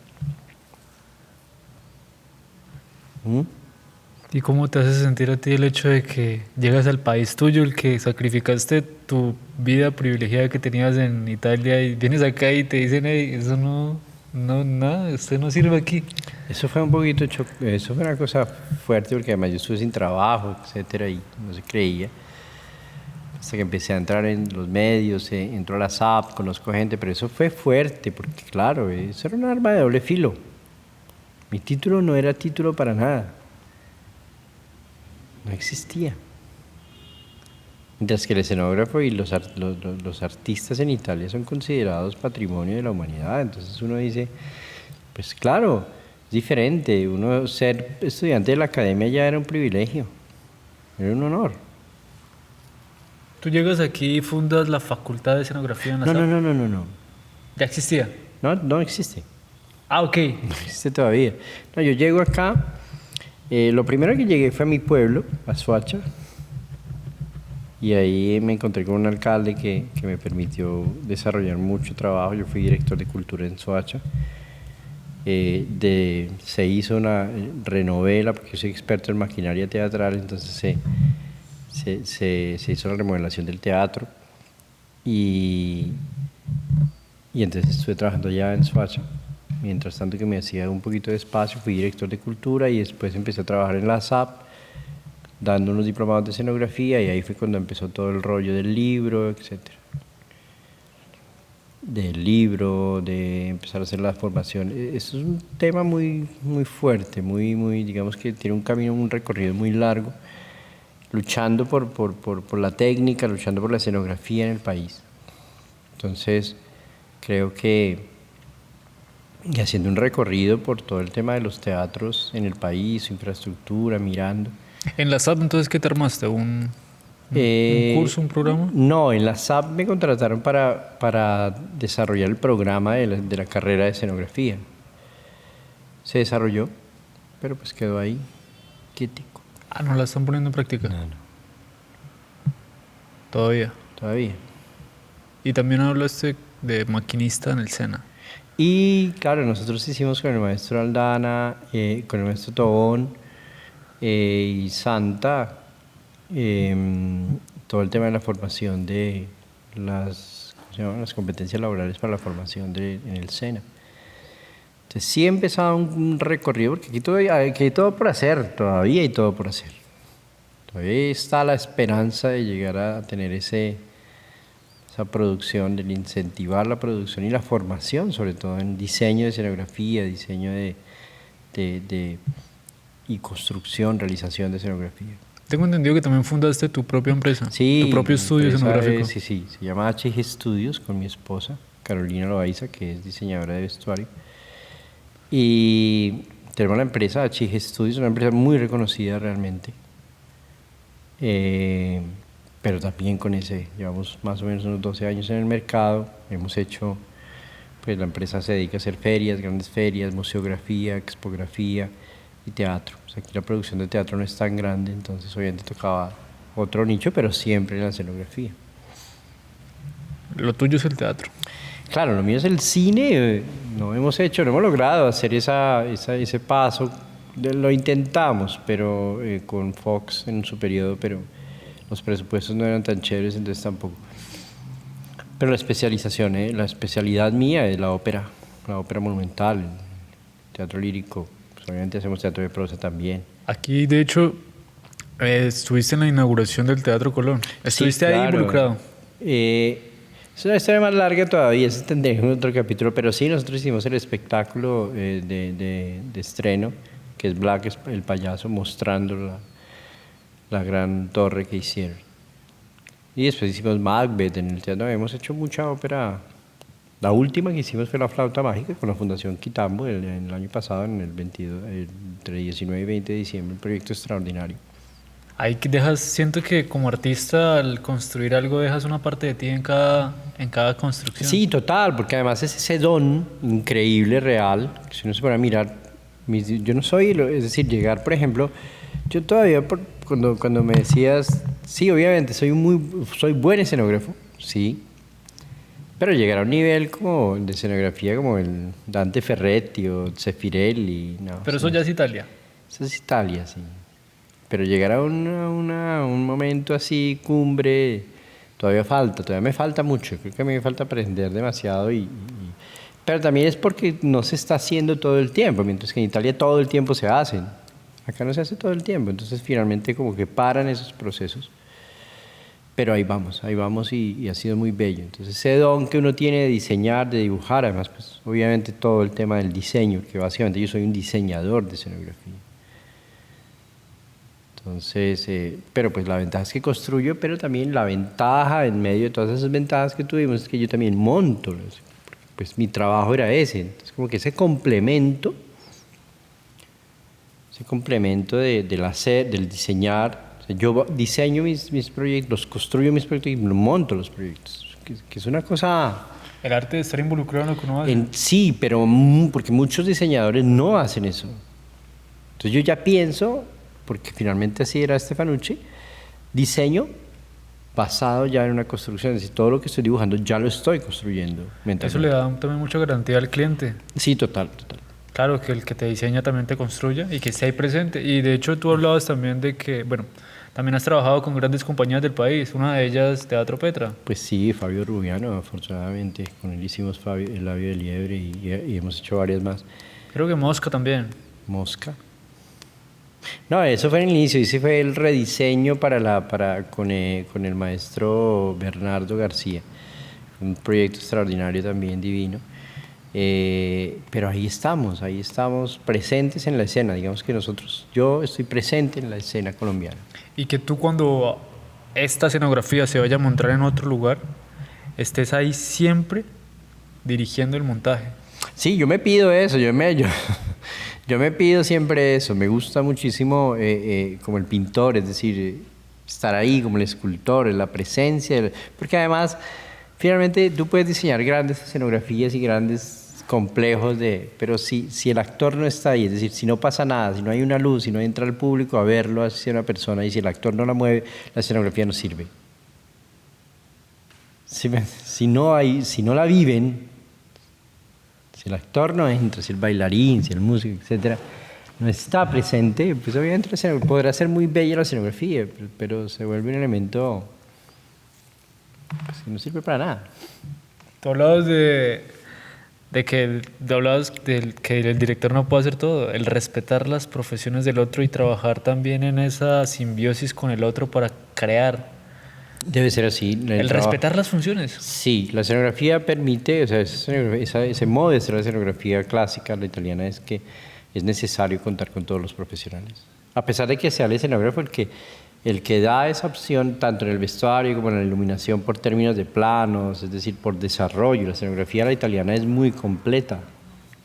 ¿Y cómo te hace sentir a ti el hecho de que llegas al país tuyo, el que sacrificaste tu vida privilegiada que tenías en Italia y vienes acá y te dicen, hey, eso no, nada, usted no sirve aquí? Eso fue un poquito, eso fue una cosa fuerte porque además yo estuve sin trabajo, etcétera, y no se creía. Hasta que empecé a entrar en los medios, entro a la SAP, conozco gente, pero eso fue fuerte porque claro, eso era un arma de doble filo. Mi título no era título para nada. No existía. Mientras que el escenógrafo y los artistas en Italia son considerados patrimonio de la humanidad. Entonces uno dice, pues claro, es diferente. Uno ser estudiante de la academia ya era un privilegio, era un honor. Tú llegas aquí y fundas la Facultad de Escenografía en la SAP. No. ¿Ya existía? No existe. Ok. No existe todavía. No, yo llego acá. Lo primero que llegué fue a mi pueblo, a Soacha, y ahí me encontré con un alcalde que me permitió desarrollar mucho trabajo. Yo fui director de cultura en Soacha. Se hizo una renovela, porque yo soy experto en maquinaria teatral, entonces se hizo la remodelación del teatro y entonces estuve trabajando ya en Soacha. Mientras tanto que me hacía un poquito de espacio, fui director de cultura y después empecé a trabajar en la SAP, dando unos diplomados de escenografía, y ahí fue cuando empezó todo el rollo del libro, etcétera. Del libro, de empezar a hacer la formación. Eso es un tema muy, muy fuerte, muy, digamos que tiene un camino, un recorrido muy largo, luchando por la técnica, luchando por la escenografía en el país. Entonces, creo que y haciendo un recorrido por todo el tema de los teatros en el país, su infraestructura, mirando. ¿En la SAP entonces qué te armaste? ¿Un curso, un programa? No, en la SAP me contrataron para desarrollar el programa de la carrera de escenografía. Se desarrolló, pero pues quedó ahí, quietico. ¿No la están poniendo en práctica? No. Todavía. Todavía. Y también hablaste de maquinista en el SENA. Y claro, nosotros hicimos con el maestro Aldana, con el maestro Tobón y Santa, todo el tema de la formación de ¿cómo se llaman? Las competencias laborales para la formación en el SENA. Entonces sí he empezado un recorrido, porque aquí hay todo por hacer, todavía hay todo por hacer. Todavía está la esperanza de llegar a tener esa producción, de incentivar la producción y la formación, sobre todo en diseño de escenografía, diseño y construcción, realización de escenografía. Tengo entendido que también fundaste tu propia empresa, Sí, tu propio estudio escenográfico. Sí, se llama HG Studios con mi esposa, Carolina Loaiza, que es diseñadora de vestuario. Y tenemos la empresa HG Studios, una empresa muy reconocida realmente. Pero también llevamos más o menos unos 12 años en el mercado, hemos hecho, pues la empresa se dedica a hacer ferias, grandes ferias, museografía, expografía y teatro. O sea, aquí la producción de teatro no es tan grande, entonces obviamente tocaba otro nicho, pero siempre en la escenografía. Lo tuyo es el teatro. Claro, lo mío es el cine, no hemos logrado hacer ese paso, lo intentamos, pero con Fox en su periodo, pero los presupuestos no eran tan chéveres, entonces tampoco. Pero la especialización, la especialidad mía es la ópera monumental, el teatro lírico, pues obviamente hacemos teatro de prosa también. Aquí, de hecho, estuviste en la inauguración del Teatro Colón. ¿Estuviste Sí, ahí claro. involucrado? Es una historia más larga todavía, eso tendremos otro capítulo, pero sí, nosotros hicimos el espectáculo de estreno, que es Black, el payaso, mostrando la gran torre que hicieron. Y después hicimos Macbeth en el teatro, hemos hecho mucha ópera. La última que hicimos fue La Flauta Mágica con la Fundación Quitambo el año pasado, en el 22, entre 19 y 20 de diciembre, un proyecto extraordinario. Ahí siento que como artista al construir algo dejas una parte de ti en cada construcción. Sí, total, porque además es ese don increíble, real, que si uno se pone a mirar, yo no soy, es decir, llegar, por ejemplo, yo todavía cuando me decías, sí, obviamente soy buen escenógrafo, sí, pero llegar a un nivel como de escenografía como el Dante Ferretti o Zeffirelli, no. Pero eso ya es Italia. Eso es Italia, sí. Pero llegar a un momento así, cumbre, todavía me falta mucho. Creo que a mí me falta aprender demasiado. Pero también es porque no se está haciendo todo el tiempo, mientras que en Italia todo el tiempo se hacen. Acá no se hace todo el tiempo, entonces finalmente como que paran esos procesos. Pero ahí vamos y ha sido muy bello. Entonces ese don que uno tiene de diseñar, de dibujar, además pues obviamente todo el tema del diseño, que básicamente yo soy un diseñador de escenografía. Entonces, pero pues la ventaja es que construyo, pero también la ventaja en medio de todas esas ventajas que tuvimos es que yo también monto, porque pues mi trabajo era ese. Entonces como que ese complemento del hacer, del diseñar, o sea, yo diseño mis proyectos, construyo mis proyectos y monto los proyectos, que es una cosa... El arte de estar involucrado en lo que uno hace. Sí, pero porque muchos diseñadores no hacen eso. Entonces yo ya pienso, porque finalmente así era Stefanucci, diseño basado ya en una construcción, es decir, todo lo que estoy dibujando ya lo estoy construyendo. Eso le da también mucha garantía al cliente. Sí, total. Claro, que el que te diseña también te construya y que esté ahí presente. Y de hecho tú hablabas también de que, bueno, también has trabajado con grandes compañías del país, una de ellas Teatro Petra. Pues sí, Fabio Rubiano, afortunadamente, con él hicimos El labio de liebre y hemos hecho varias más. Creo que Mosca también. Mosca. No, eso fue en el inicio, ese fue el rediseño con el maestro Bernardo García, un proyecto extraordinario también divino. Pero ahí estamos presentes en la escena, digamos que yo estoy presente en la escena colombiana. Y que tú cuando esta escenografía se vaya a montar en otro lugar, estés ahí siempre dirigiendo el montaje. Sí, yo me pido eso, yo me pido siempre eso, me gusta muchísimo como el pintor, es decir, estar ahí como el escultor, la presencia, porque además finalmente tú puedes diseñar grandes escenografías y grandes complejos, pero si el actor no está ahí, es decir, si no pasa nada, si no hay una luz, si no entra el público a verlo hacia una persona y si el actor no la mueve, la escenografía no sirve. si no la viven, si el actor no entra, si el bailarín, si el músico, etcétera, no está presente, pues obviamente podrá ser muy bella la escenografía, pero se vuelve un elemento pues, que no sirve para nada. Tú hablabas hablabas del que el director no puede hacer todo, el respetar las profesiones del otro y trabajar también en esa simbiosis con el otro para crear. Debe ser así. El respetar las funciones. Sí, la escenografía permite, o sea, ese modo de hacer la escenografía clásica, la italiana, es que es necesario contar con todos los profesionales. A pesar de que sea el escenógrafo el que da esa opción, tanto en el vestuario como en la iluminación, por términos de planos, es decir, por desarrollo. La escenografía la italiana es muy completa.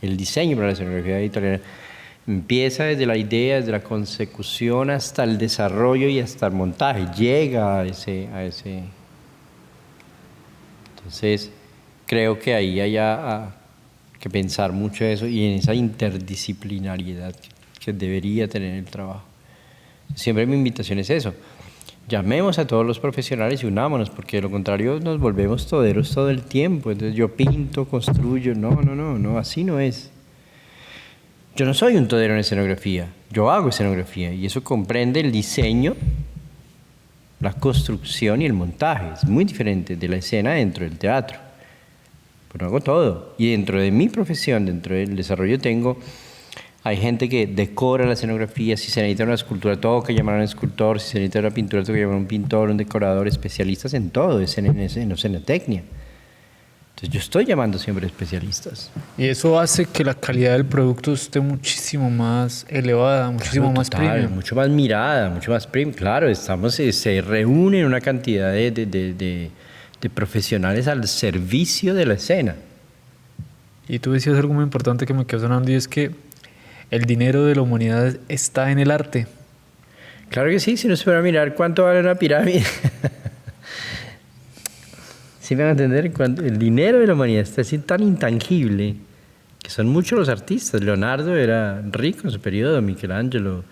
El diseño para la escenografía italiana empieza desde la idea, desde la consecución hasta el desarrollo y hasta el montaje. Llega a ese. Entonces, creo que ahí hay que pensar mucho eso y en esa interdisciplinariedad que debería tener el trabajo. Siempre mi invitación es eso. Llamemos a todos los profesionales y unámonos, porque de lo contrario nos volvemos toderos todo el tiempo. Entonces yo pinto, construyo. No, así no es. Yo no soy un todero en escenografía, yo hago escenografía y eso comprende el diseño, la construcción y el montaje. Es muy diferente de la escena dentro del teatro. Pero hago todo. Y dentro de mi profesión, dentro del desarrollo hay gente que decora la escenografía. Si se necesita una escultura, toca llamar a un escultor. Si se necesita una pintura, toca llamar a un pintor, un decorador, especialistas en todo, en escenotecnia. Entonces yo estoy llamando siempre especialistas. Y eso hace que la calidad del producto esté muchísimo más elevada, muchísimo más premium. Mucho más mirada, mucho más premium. Claro, se reúnen una cantidad de profesionales al servicio de la escena. Y tú decías algo muy importante que me quedó sonando y es que el dinero de la humanidad está en el arte. Claro que sí, si no se fuera a mirar cuánto vale una pirámide. ¿Sí me van a entender? El dinero de la humanidad está así tan intangible que son muchos los artistas. Leonardo era rico en su periodo, Michelangelo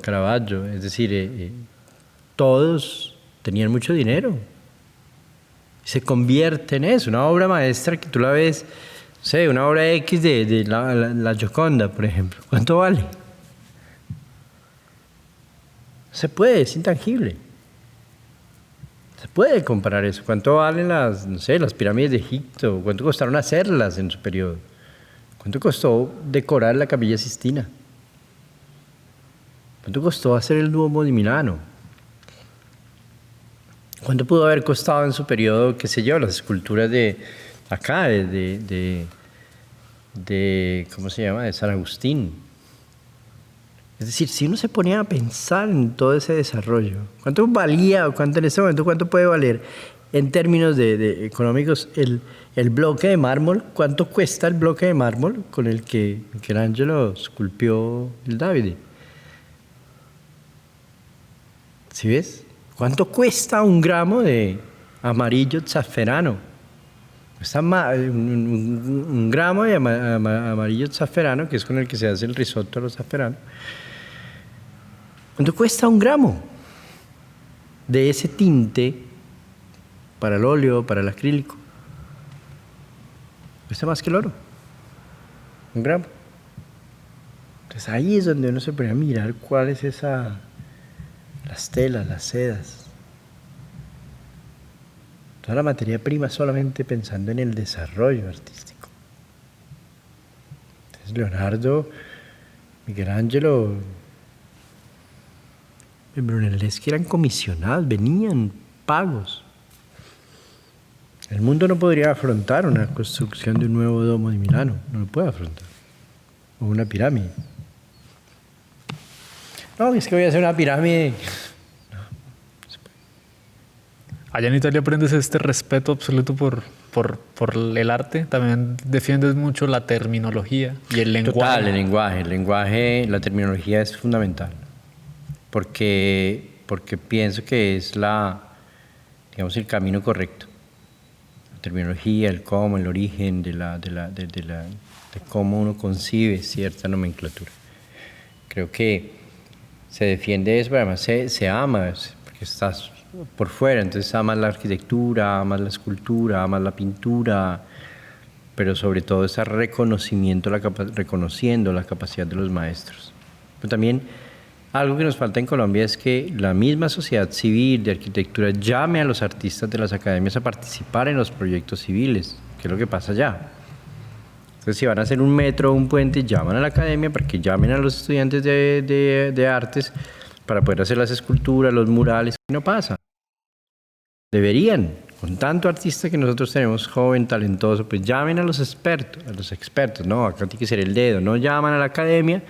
Caravaggio, es decir, todos tenían mucho dinero. Se convierte en eso, una obra maestra que tú la ves, no sé, una obra X de la Gioconda, por ejemplo. ¿Cuánto vale? No se puede, es intangible. Se puede comparar eso. ¿Cuánto valen las pirámides de Egipto? ¿Cuánto costaron hacerlas en su periodo? ¿Cuánto costó decorar la Capilla Sistina? ¿Cuánto costó hacer el Duomo de Milano? ¿Cuánto pudo haber costado en su periodo, qué sé yo, las esculturas de acá, ¿cómo se llama? De San Agustín. Es decir, si uno se ponía a pensar en todo ese desarrollo, ¿cuánto valía o cuánto en este momento, cuánto puede valer en términos de económicos el bloque de mármol? ¿Cuánto cuesta el bloque de mármol con el que Michelangelo esculpió el David? ¿Sí ves? ¿Cuánto cuesta un gramo de amarillo zafferano? Cuesta un gramo de amarillo zafferano, que es con el que se hace el risotto a los zafferano. ¿Cuánto cuesta un gramo de ese tinte para el óleo, para el acrílico? Cuesta más que el oro. Un gramo. Entonces ahí es donde uno se pone a mirar cuál es las telas, las sedas. Toda la materia prima solamente pensando en el desarrollo artístico. Entonces Leonardo, Michelangelo, Brunelleschi eran comisionados, venían pagos. El mundo no podría afrontar una construcción de un nuevo domo de Milano, no lo puede afrontar. O una pirámide. No, es que voy a hacer una pirámide. Allá en Italia aprendes este respeto absoluto por el arte. También defiendes mucho la terminología y el lenguaje. Total, el lenguaje, la terminología es fundamental. Porque pienso que es el camino correcto. La terminología, el cómo, el origen de cómo uno concibe cierta nomenclatura. Creo que se defiende eso, pero además se ama, porque estás por fuera. Entonces amas la arquitectura, amas la escultura, amas la pintura, pero sobre todo ese reconociendo la capacidad de los maestros. Pero también algo que nos falta en Colombia es que la misma sociedad civil de arquitectura llame a los artistas de las academias a participar en los proyectos civiles, que es lo que pasa allá. Entonces, si van a hacer un metro o un puente, llaman a la academia para que llamen a los estudiantes de artes para poder hacer las esculturas, los murales. No pasa. Deberían, con tanto artista que nosotros tenemos, joven, talentoso, pues llamen a los expertos, no, acá tiene que ser el dedo, no llaman a la academia,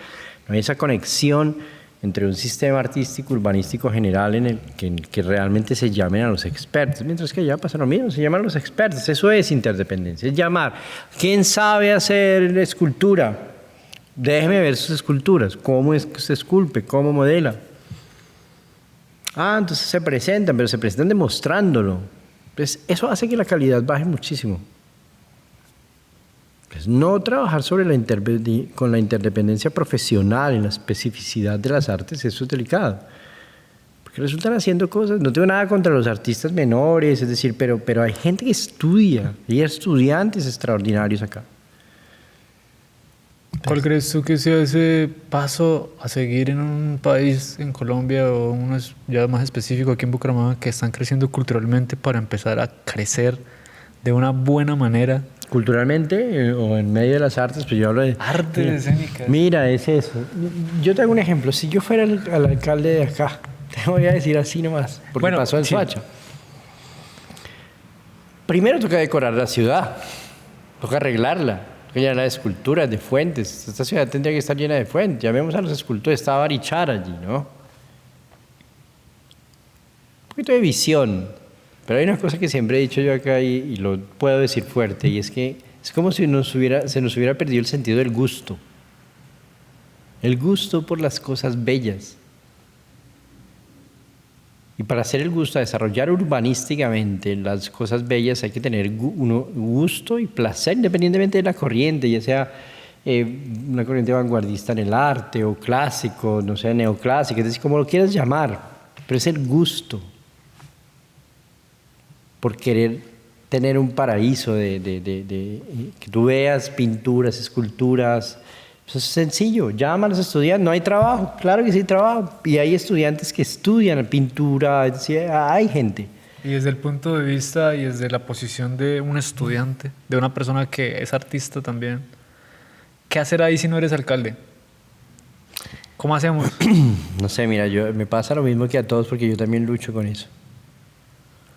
no hay esa conexión entre un sistema artístico, urbanístico general en el que realmente se llamen a los expertos, mientras que allá pasa lo mismo, se llaman a los expertos, eso es interdependencia, es llamar. ¿Quién sabe hacer escultura? Déjeme ver sus esculturas, cómo es que se esculpe, cómo modela. Entonces se presentan, pero se presentan demostrándolo. Pues eso hace que la calidad baje muchísimo. Pues no trabajar con la interdependencia profesional en la especificidad de las artes, eso es delicado. Porque resultan haciendo cosas, no tengo nada contra los artistas menores, es decir, pero hay gente que estudia, hay estudiantes extraordinarios acá. ¿Cuál crees tú que sea ese paso a seguir en un país, en Colombia o uno ya más específico aquí en Bucaramanga, que están creciendo culturalmente para empezar a crecer de una buena manera? Culturalmente o en medio de las artes, pues yo hablo de... Artes escénicas. Mira, es eso. Yo te hago un ejemplo. Si yo fuera el alcalde de acá, te voy a decir así nomás, porque pasó en Soacha. Primero toca decorar la ciudad, toca arreglarla, toca llenar de esculturas, de fuentes. Esta ciudad tendría que estar llena de fuentes. Llamemos a los escultores, estaba Barichara allí, ¿no? Un poquito de visión. Pero hay una cosa que siempre he dicho yo acá y lo puedo decir fuerte, y es que es como si se nos hubiera perdido el sentido del gusto. El gusto por las cosas bellas. Y para hacer el gusto, a desarrollar urbanísticamente las cosas bellas, hay que tener gusto y placer, independientemente de la corriente, ya sea una corriente vanguardista en el arte o clásico, no sé, neoclásico, es decir, como lo quieras llamar, pero es el gusto por querer tener un paraíso que tú veas pinturas, esculturas. Eso es sencillo, llama a los estudiantes, no hay trabajo, claro que sí hay trabajo, y hay estudiantes que estudian pintura, es decir, hay gente. Y desde el punto de vista y desde la posición de un estudiante, de una persona que es artista también, ¿qué hacer ahí si no eres alcalde? ¿Cómo hacemos? No sé, mira, me pasa lo mismo que a todos porque yo también lucho con eso.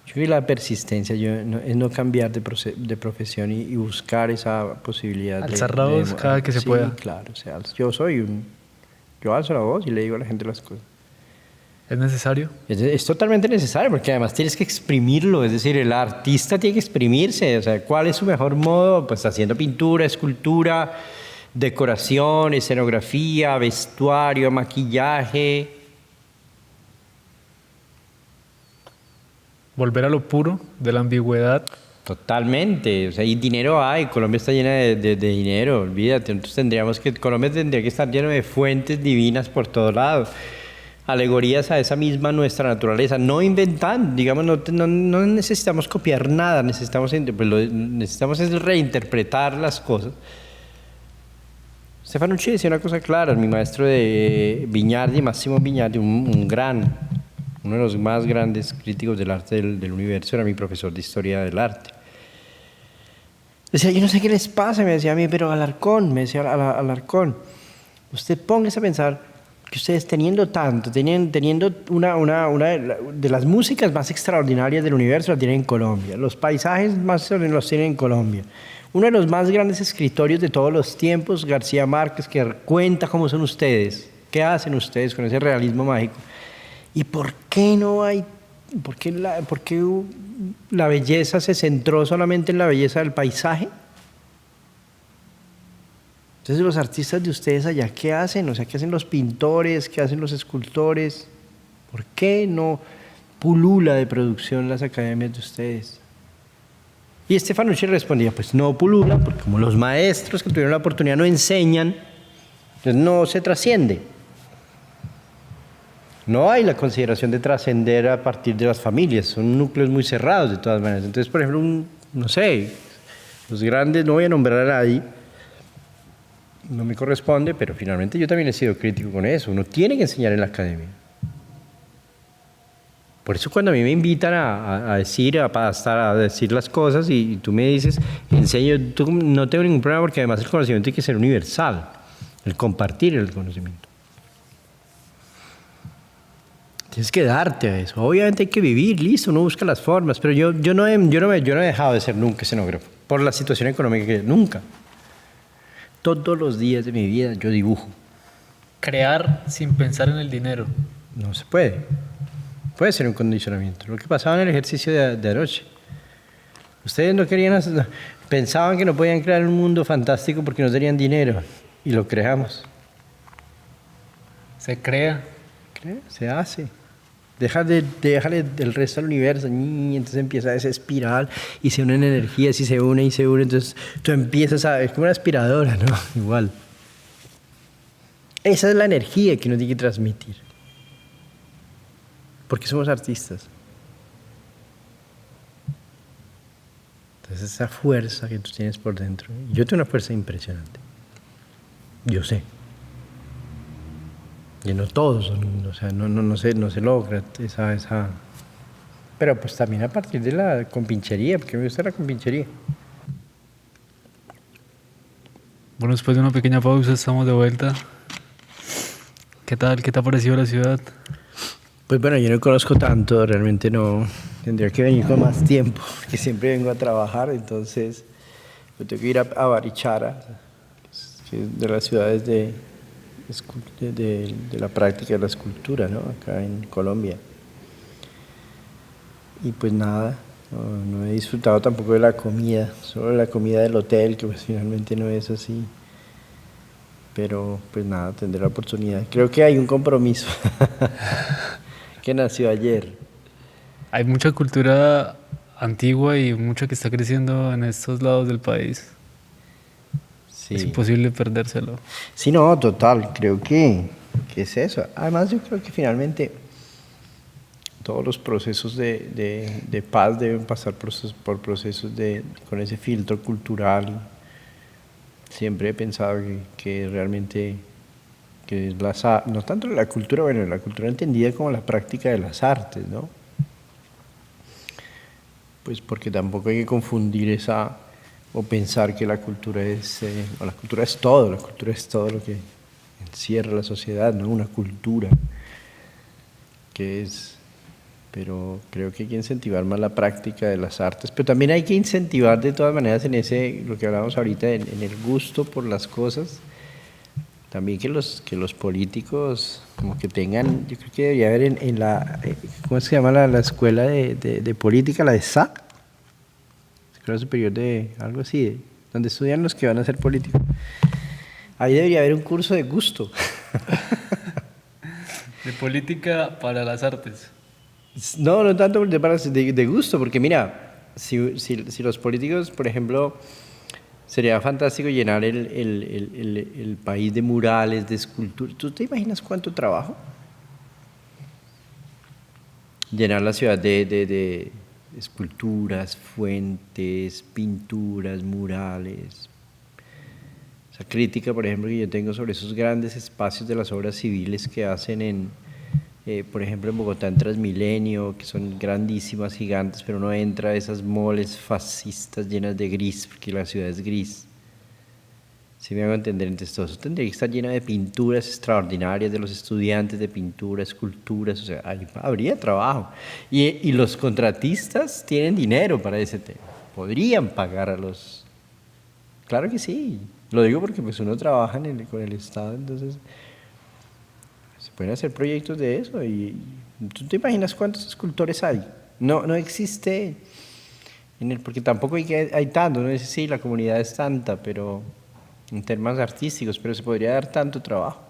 Yo creo que la persistencia es no cambiar de profesión y buscar esa posibilidad. Alzar la voz cada que se pueda. Sí, claro. O sea, yo alzo la voz y le digo a la gente las cosas. ¿Es necesario? Es totalmente necesario porque además tienes que exprimirlo. Es decir, el artista tiene que exprimirse. O sea, ¿cuál es su mejor modo? Pues haciendo pintura, escultura, decoración, escenografía, vestuario, maquillaje. Volver a lo puro, de la ambigüedad. Totalmente, o sea, y dinero hay, Colombia está llena de dinero, olvídate, entonces Colombia tendría que estar lleno de fuentes divinas por todos lados, alegorías a esa misma nuestra naturaleza, no inventando, digamos, no necesitamos copiar nada, necesitamos es reinterpretar las cosas. Stefanucci decía una cosa clara, mi maestro de Viñardi, Massimo Viñardi, uno de los más grandes críticos del arte del universo, era mi profesor de historia del arte. Decía, yo no sé qué les pasa, me decía a mí, pero Alarcón, usted póngase a pensar que ustedes teniendo una de las músicas más extraordinarias del universo la tienen en Colombia, los paisajes más los tienen en Colombia, uno de los más grandes escritorios de todos los tiempos, García Márquez, que cuenta cómo son ustedes, qué hacen ustedes con ese realismo mágico. ¿Y por qué la belleza se centró solamente en la belleza del paisaje? Entonces los artistas de ustedes allá, ¿qué hacen? O sea, ¿qué hacen los pintores? ¿Qué hacen los escultores? ¿Por qué no pulula de producción las academias de ustedes? Y Stefanucci respondía, pues no pulula, porque como los maestros que tuvieron la oportunidad no enseñan, entonces no se trasciende. No hay la consideración de trascender a partir de las familias, son núcleos muy cerrados de todas maneras. Entonces, por ejemplo, no sé, los grandes, no voy a nombrar a nadie, no me corresponde, pero finalmente yo también he sido crítico con eso. Uno tiene que enseñar en la academia. Por eso cuando a mí me invitan a decir, a decir las cosas y tú me dices, enseño, no tengo ningún problema porque además el conocimiento tiene que ser universal, el compartir el conocimiento. Tienes que darte a eso. Obviamente hay que vivir, listo, uno busca las formas, pero yo no he dejado de ser nunca escenógrafo, por la situación económica que nunca. Todos los días de mi vida yo dibujo. Crear sin pensar en el dinero. No se puede. Puede ser un condicionamiento. Lo que pasaba en el ejercicio de anoche. Ustedes no querían hacer, pensaban que no podían crear un mundo fantástico porque no tenían dinero. Y lo creamos. Se crea. Se hace. Déjale del resto del universo. Y entonces empieza esa espiral y se unen energías y se une y se une. Entonces tú empiezas es como una aspiradora, ¿no? Igual. Esa es la energía que uno tiene que transmitir. Porque somos artistas. Entonces esa fuerza que tú tienes por dentro. Yo tengo una fuerza impresionante. Yo sé. Y no todos, o sea, no se logra esa. Pero pues también a partir de la compinchería, porque me gusta la compinchería. Bueno, después de una pequeña pausa estamos de vuelta. ¿Qué tal? ¿Qué te ha parecido la ciudad? Pues bueno, yo no conozco tanto, realmente no. Tendría que venir con más tiempo, porque siempre vengo a trabajar, entonces yo tengo que ir a Barichara, que es de las ciudades de la práctica de la escultura, ¿no? Acá en Colombia. Y pues nada, no he disfrutado tampoco de la comida, solo la comida del hotel, que pues finalmente no es así. Pero pues nada, tendré la oportunidad. Creo que hay un compromiso que nació ayer. Hay mucha cultura antigua y mucha que está creciendo en estos lados del país. Sí. Es imposible perdérselo. Sí, no, total, creo que es eso. Además, yo creo que finalmente todos los procesos de paz deben pasar por procesos con ese filtro cultural. Siempre he pensado que realmente que es no tanto la cultura, bueno, la cultura entendida como la práctica de las artes, ¿no? Pues porque tampoco hay que confundir o pensar que la cultura la cultura es todo lo que encierra la sociedad, ¿no? Una cultura pero creo que hay que incentivar más la práctica de las artes, pero también hay que incentivar de todas maneras lo que hablábamos ahorita, en el gusto por las cosas, también que los políticos como que tengan, yo creo que debería haber en la, ¿cómo se llama la escuela de política, la de SAC? Escuela Superior de algo así, donde estudian los que van a ser políticos. Ahí debería haber un curso de gusto. De política para las artes. No tanto de gusto, porque mira, si los políticos, por ejemplo, sería fantástico llenar el país de murales, de esculturas. ¿Tú te imaginas cuánto trabajo? Llenar la ciudad de esculturas, fuentes, pinturas, murales. Esa crítica, por ejemplo, que yo tengo sobre esos grandes espacios de las obras civiles que hacen por ejemplo, en Bogotá en Transmilenio, que son grandísimas, gigantes, pero uno entra a esas moles fascistas llenas de gris, porque la ciudad es gris. Si me hago entender, entonces todo eso tendría que estar lleno de pinturas extraordinarias de los estudiantes de pintura, esculturas, o sea, habría trabajo. Y los contratistas tienen dinero para ese tema, podrían pagar a los... Claro que sí, lo digo porque pues uno trabaja con el Estado, entonces se pueden hacer proyectos de eso. Y ¿tú te imaginas cuántos escultores hay? No existe, porque tampoco hay tanto, no sé si la comunidad es tanta, pero en temas artísticos, pero se podría dar tanto trabajo.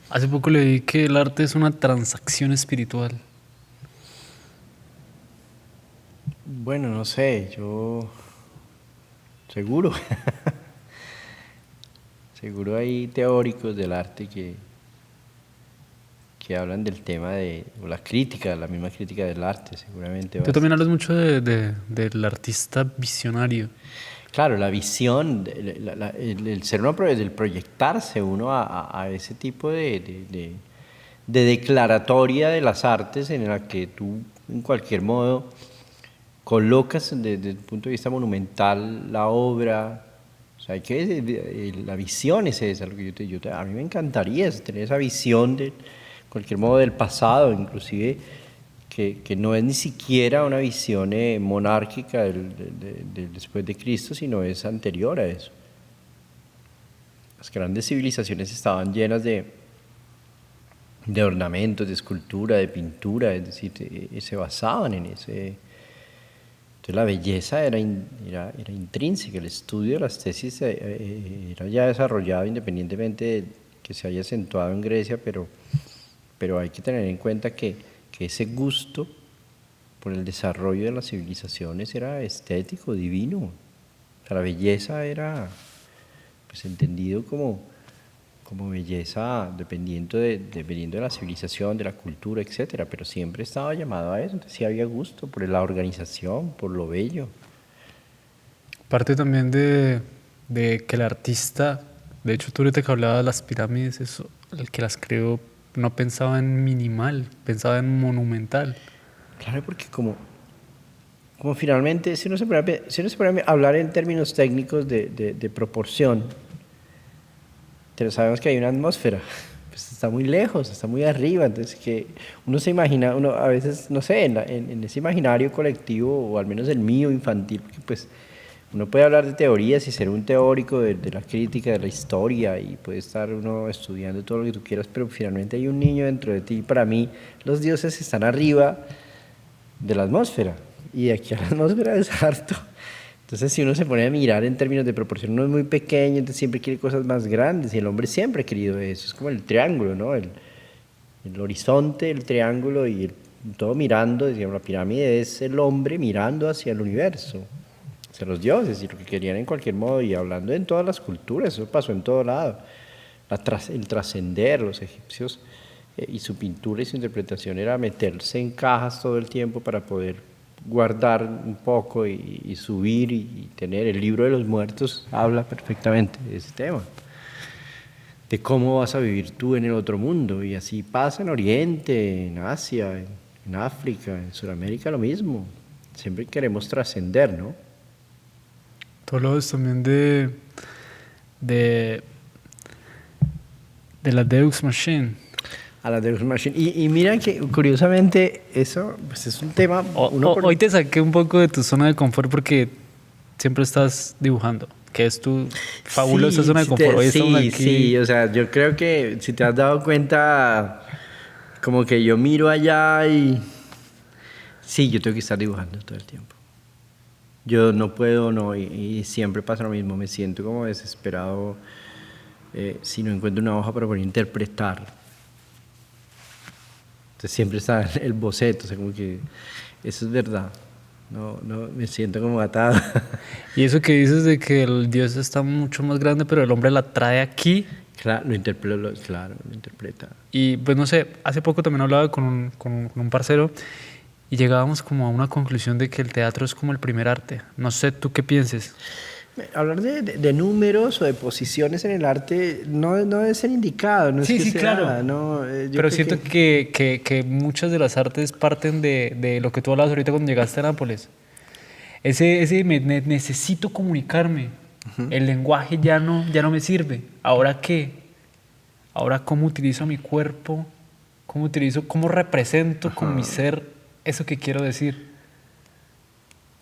Hace poco leí que el arte es una transacción espiritual. Bueno, no sé, yo seguro. Seguro hay teóricos del arte que que hablan del tema o la crítica, la misma crítica del arte, seguramente. Tú también hablas mucho del artista visionario. Claro, la visión, el ser uno, el proyectarse uno a ese tipo de declaratoria de las artes en la que tú, en cualquier modo, colocas desde el punto de vista monumental la obra. O sea, la visión es esa, lo que a mí me encantaría tener esa visión de cualquier modo del pasado, inclusive que no es ni siquiera una visión monárquica después de Cristo, sino es anterior a eso. Las grandes civilizaciones estaban llenas de ornamentos, de escultura, de pintura, es decir, se basaban en ese. Entonces la belleza era intrínseca, el estudio de las tesis era ya desarrollado independientemente de que se haya acentuado en Grecia, pero hay que tener en cuenta que ese gusto por el desarrollo de las civilizaciones era estético, divino. O sea, la belleza era pues, entendido como belleza dependiendo de la civilización, de la cultura, etc. Pero siempre estaba llamado a eso, entonces sí había gusto por la organización, por lo bello. Parte también de que el artista, de hecho tú ahorita que hablabas de las pirámides, eso, el que las creó no pensaba en minimal, pensaba en monumental. Claro, porque como finalmente, si uno se pone a hablar en términos técnicos de proporción, pero sabemos que hay una atmósfera, pues está muy lejos, está muy arriba, entonces que uno se imagina, uno a veces, no sé, en ese imaginario colectivo, o al menos el mío infantil, porque pues uno puede hablar de teorías y ser un teórico de la crítica, de la historia, y puede estar uno estudiando todo lo que tú quieras, pero finalmente hay un niño dentro de ti. Para mí, los dioses están arriba de la atmósfera, y de aquí a la atmósfera es harto. Entonces, si uno se pone a mirar en términos de proporción, uno es muy pequeño, entonces siempre quiere cosas más grandes, y el hombre siempre ha querido eso. Es como el triángulo, ¿no? El horizonte, el triángulo, y todo mirando, digamos, la pirámide es el hombre mirando hacia el universo, hacia los dioses, y lo que querían en cualquier modo, y hablando en todas las culturas, eso pasó en todo lado. El trascender, los egipcios, y su pintura y su interpretación era meterse en cajas todo el tiempo para poder guardar un poco y subir y tener. El libro de los muertos habla perfectamente de ese tema, de cómo vas a vivir tú en el otro mundo, y así pasa en Oriente, en Asia, en África, en Sudamérica, lo mismo. Siempre queremos trascender, ¿no? Tú hablabas también de la Deus Machine. A la Deus Machine. Y mira que curiosamente eso pues es un tema. Hoy te saqué un poco de tu zona de confort porque siempre estás dibujando, que es tu fabulosa zona de confort. Hoy estamos aquí. Sí, o sea, yo creo que si te has dado cuenta, como que yo miro allá y sí, yo tengo que estar dibujando todo el tiempo. Yo no puedo, no, y siempre pasa lo mismo. Me siento como desesperado si no encuentro una hoja para poder interpretar. Siempre está el boceto, o sea, como que eso es verdad. No, me siento como atado. Y eso que dices de que el Dios está mucho más grande, pero el hombre la trae aquí. Claro, lo interpreta. Y pues no sé, hace poco también hablaba con un parcero y llegábamos como a una conclusión de que el teatro es como el primer arte. No sé, ¿tú qué pienses? Hablar de números o de posiciones en el arte no debe ser indicado. No sí, es que sí, sea, claro. No, pero siento que muchas de las artes parten de lo que tú hablabas ahorita cuando llegaste a Nápoles. Necesito comunicarme. El lenguaje ya no me sirve. ¿Ahora qué? Ahora, ¿cómo utilizo mi cuerpo? ¿Cómo represento con mi ser eso que quiero decir?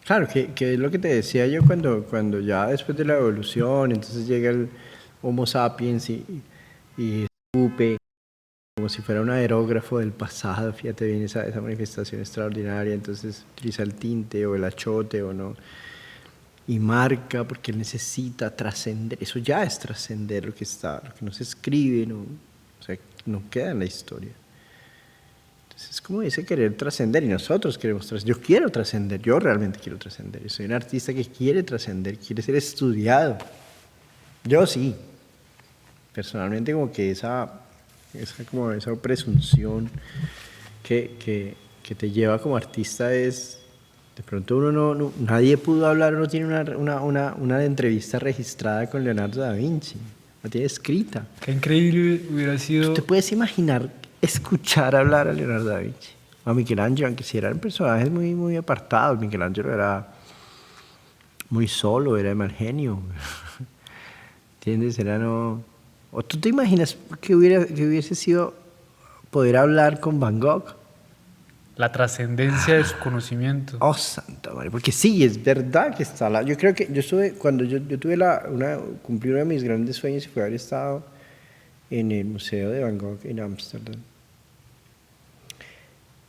Claro, que es lo que te decía yo cuando ya después de la evolución, entonces llega el Homo sapiens y escupe como si fuera un aerógrafo del pasado. Fíjate bien esa manifestación extraordinaria. Entonces utiliza el tinte o el achote o no, y marca porque él necesita trascender. Eso ya es trascender lo que no se escribe, o sea, no queda en la historia. Es como ese querer trascender, y nosotros queremos trascender. Yo quiero trascender, yo realmente quiero trascender. Soy un artista que quiere trascender, quiere ser estudiado. Yo sí. Personalmente como que esa esa presunción que te lleva como artista es, de pronto nadie pudo hablar, uno tiene una entrevista registrada con Leonardo da Vinci, la tiene escrita. Qué increíble hubiera sido. ¿Tú te puedes imaginar escuchar hablar a Leonardo da Vinci? O a Michelangelo, aunque sí eran personajes muy, muy apartados. Michelangelo era muy solo, era de mal genio. ¿Entiendes? Era no... ¿O tú te imaginas que hubiese sido poder hablar con Van Gogh? La trascendencia de su conocimiento. Oh, santa madre, porque sí, es verdad que está la... Yo creo que yo estuve, cuando yo tuve cumplí uno de mis grandes sueños y fue haber estado en el Museo de Van Gogh en Ámsterdam.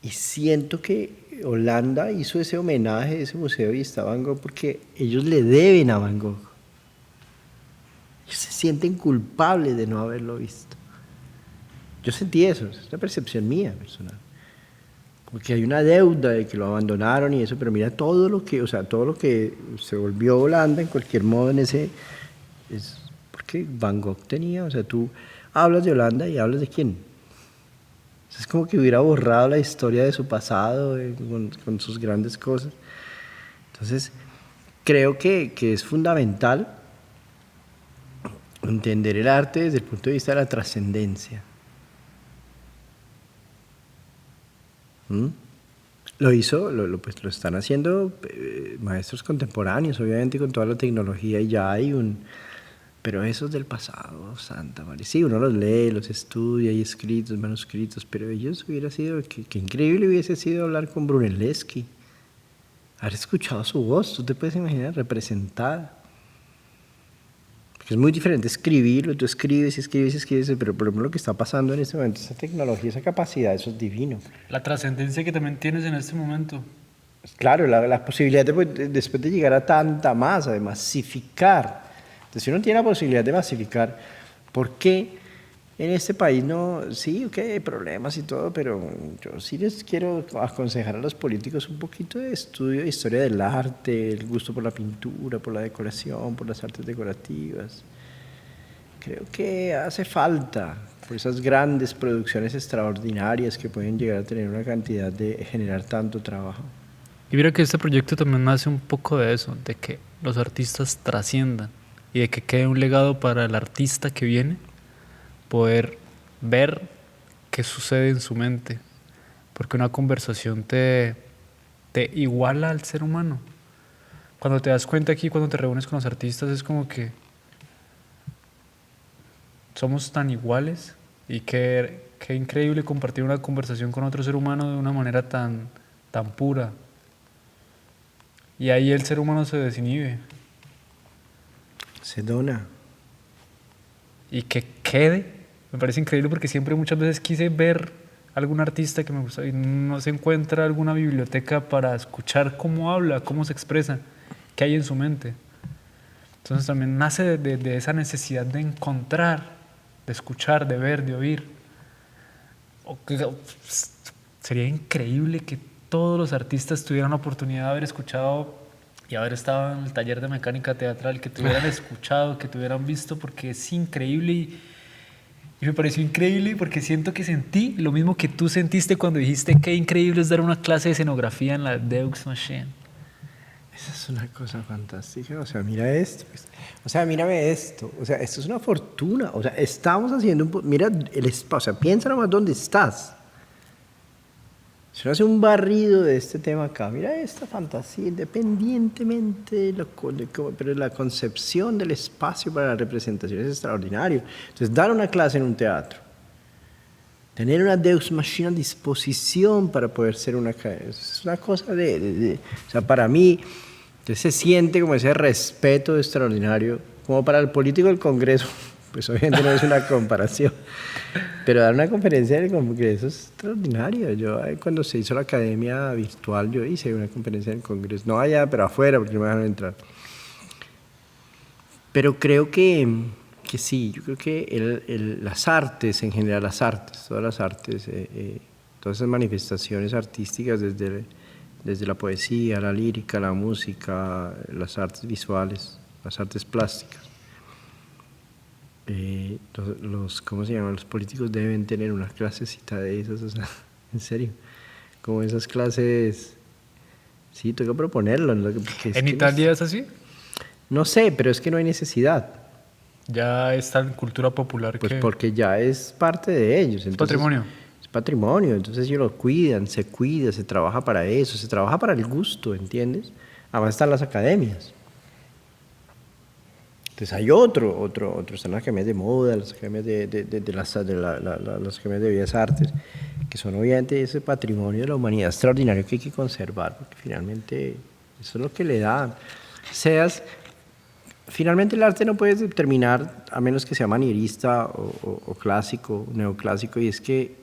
Y siento que Holanda hizo ese homenaje, ese museo, y está Van Gogh porque ellos le deben a Van Gogh. Ellos se sienten culpables de no haberlo visto. Yo sentí eso, es una percepción mía personal. Porque hay una deuda de que lo abandonaron y eso, pero mira todo lo que se volvió Holanda en cualquier modo en ese... Es porque Van Gogh tenía, o sea, tú hablas de Holanda y hablas de quién. Es como que hubiera borrado la historia de su pasado con sus grandes cosas. Entonces, creo que es fundamental entender el arte desde el punto de vista de la trascendencia. Lo están haciendo maestros contemporáneos, obviamente con toda la tecnología, y ya hay pero esos del pasado, Santa María. Sí, uno los lee, los estudia, hay escritos, manuscritos, pero ellos hubiera sido, que increíble hubiese sido hablar con Brunelleschi, haber escuchado su voz, tú te puedes imaginar, representada. Porque es muy diferente escribirlo, tú escribes, pero por ejemplo lo que está pasando en este momento, esa tecnología, esa capacidad, eso es divino. La trascendencia que también tienes en este momento. Claro, la posibilidad después de llegar a tanta masa, de masificar. Entonces, si uno tiene la posibilidad de masificar, ¿por qué en este país no? Sí, ok, hay problemas y todo, pero yo sí les quiero aconsejar a los políticos un poquito de estudio de historia del arte, el gusto por la pintura, por la decoración, por las artes decorativas. Creo que hace falta por esas grandes producciones extraordinarias que pueden llegar a tener una cantidad de generar tanto trabajo. Y mira que este proyecto también nace un poco de eso, de que los artistas trasciendan y de que quede un legado para el artista que viene, poder ver qué sucede en su mente, porque una conversación te iguala al ser humano. Cuando te das cuenta aquí, cuando te reúnes con los artistas, es como que somos tan iguales y qué increíble compartir una conversación con otro ser humano de una manera tan pura. Y ahí el ser humano se desinhibe. Se dona. Y que quede, me parece increíble porque siempre muchas veces quise ver algún artista que me gusta y no se encuentra alguna biblioteca para escuchar cómo habla, cómo se expresa, qué hay en su mente. Entonces también nace de esa necesidad de encontrar, de escuchar, de ver, de oír. Sería increíble que todos los artistas tuvieran la oportunidad de haber escuchado y haber estado en el taller de mecánica teatral, que tuvieran escuchado, que tuvieran visto, porque es increíble y me pareció increíble porque siento que sentí lo mismo que tú sentiste cuando dijiste qué increíble es dar una clase de escenografía en la Deux Machine. Esa es una cosa fantástica, o sea, mira esto, pues. O sea, mírame esto, o sea, esto es una fortuna, o sea, estamos haciendo mira el espacio, o sea, piensa nomás dónde estás. Si uno hace un barrido de este tema acá, mira esta fantasía, independientemente pero la concepción del espacio para la representación es extraordinario. Entonces, dar una clase en un teatro, tener una Deus Machina a disposición para poder ser una... Es una cosa o sea, para mí, se siente como ese respeto extraordinario, como para el político del Congreso, pues obviamente no es una comparación, pero dar una conferencia en el Congreso es extraordinario. Yo cuando se hizo la academia virtual, yo hice una conferencia en el Congreso, no allá, pero afuera, porque no me dejaron entrar. Pero creo que sí, yo creo que las artes, en general todas las artes, todas esas manifestaciones artísticas, desde la poesía, la lírica, la música, las artes visuales, las artes plásticas, ¿cómo se llaman? Los políticos deben tener una clasecita de esas, o sea, en serio, como esas clases, sí, toca proponerlo, ¿no? Porque es ¿En que Italia es así? no sé, pero es que no hay necesidad, Ya es tan cultura popular pues que porque ya es parte de ellos, es entonces patrimonio. es patrimonio, entonces ellos lo cuidan, se cuida, se trabaja para eso, se trabaja para el gusto, ¿entiendes? Además están las academias. Entonces hay están las academias de moda, las academias las academias de bellas artes, que son obviamente ese patrimonio de la humanidad extraordinario que hay que conservar, porque finalmente eso es lo que le da. Finalmente el arte no puede determinar, a menos que sea manierista o clásico, neoclásico, y es que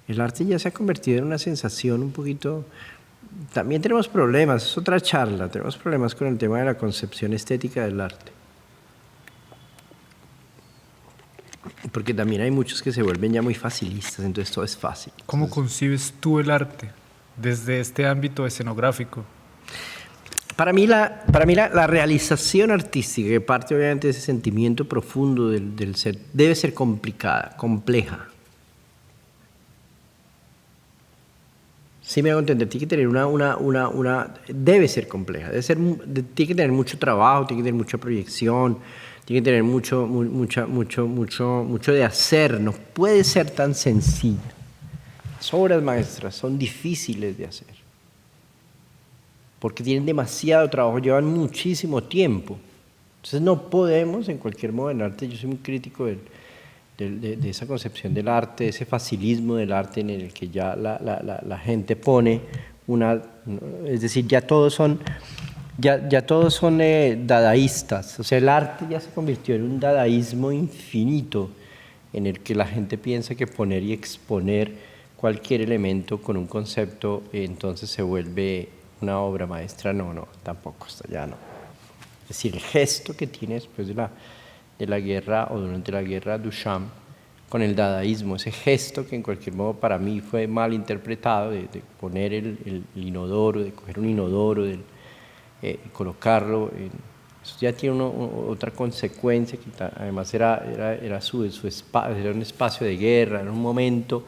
el arte ya se ha convertido en una sensación un poquito. También tenemos problemas, es otra charla, tenemos problemas con el tema de la concepción estética del arte. Porque también hay muchos que se vuelven ya muy facilistas, entonces todo es fácil. ¿Cómo Entonces, concibes tú el arte desde este ámbito escenográfico? para mí la realización artística, que parte obviamente de ese sentimiento profundo del ser, debe ser complicada, compleja. Sí me hago entender, tiene que tener debe ser compleja, tiene que tener mucho trabajo, tiene que tener mucha proyección, tiene que tener mucho de hacer, no puede ser tan sencilla. Las obras maestras son difíciles de hacer, porque tienen demasiado trabajo, llevan muchísimo tiempo. Entonces no podemos, en cualquier modo del arte, yo soy muy crítico de esa concepción del arte, de ese facilismo del arte en el que ya la gente pone es decir, ya todos son dadaístas, o sea, el arte ya se convirtió en un dadaísmo infinito en el que la gente piensa que poner y exponer cualquier elemento con un concepto entonces se vuelve una obra maestra. No, tampoco, hasta ya no. Es decir, el gesto que tiene después de la guerra o durante la guerra Duchamp con el dadaísmo, ese gesto que en cualquier modo para mí fue mal interpretado de poner el inodoro, de coger un inodoro, colocarlo, eso ya tiene otra consecuencia, que además era un espacio de guerra, era un momento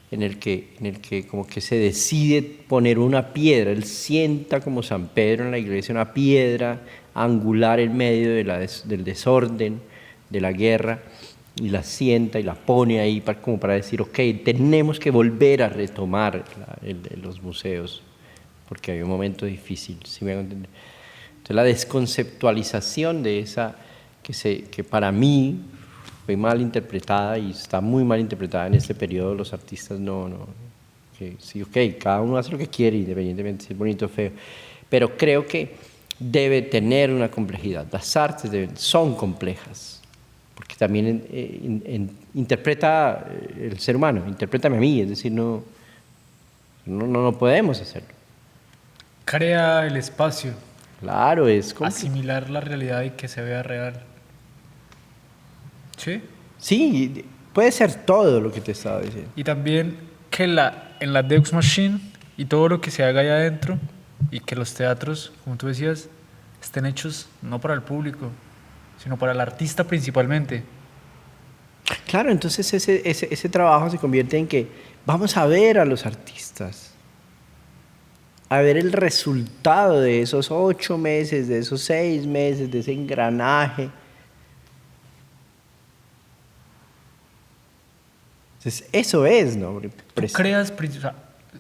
en el que como que se decide poner una piedra, él sienta como San Pedro en la iglesia una piedra angular en medio del desorden, de la guerra, y la sienta y la pone ahí como para decir, ok, tenemos que volver a retomar los museos, porque hay un momento difícil, ¿sí me hago entender? Entonces la desconceptualización de esa, que para mí fue mal interpretada y está muy mal interpretada en este periodo, los artistas que sí, ok, cada uno hace lo que quiere, independientemente si es bonito o feo, pero creo que debe tener una complejidad. Las artes son complejas, porque también interpreta el ser humano, interprétame a mí, es decir, no podemos hacerlo. Crea el espacio, Claro, asimilar la realidad y que se vea real. ¿Sí? Sí, puede ser todo lo que te estaba diciendo. Y también que en la Deux Machine y todo lo que se haga allá adentro y que los teatros, como tú decías, estén hechos no para el público, sino para el artista principalmente. Claro, entonces ese trabajo se convierte en que vamos a ver a los artistas, a ver el resultado de esos 8 meses, de esos 6 meses, de ese engranaje. Entonces, eso es, ¿no? Tú creas, o sea,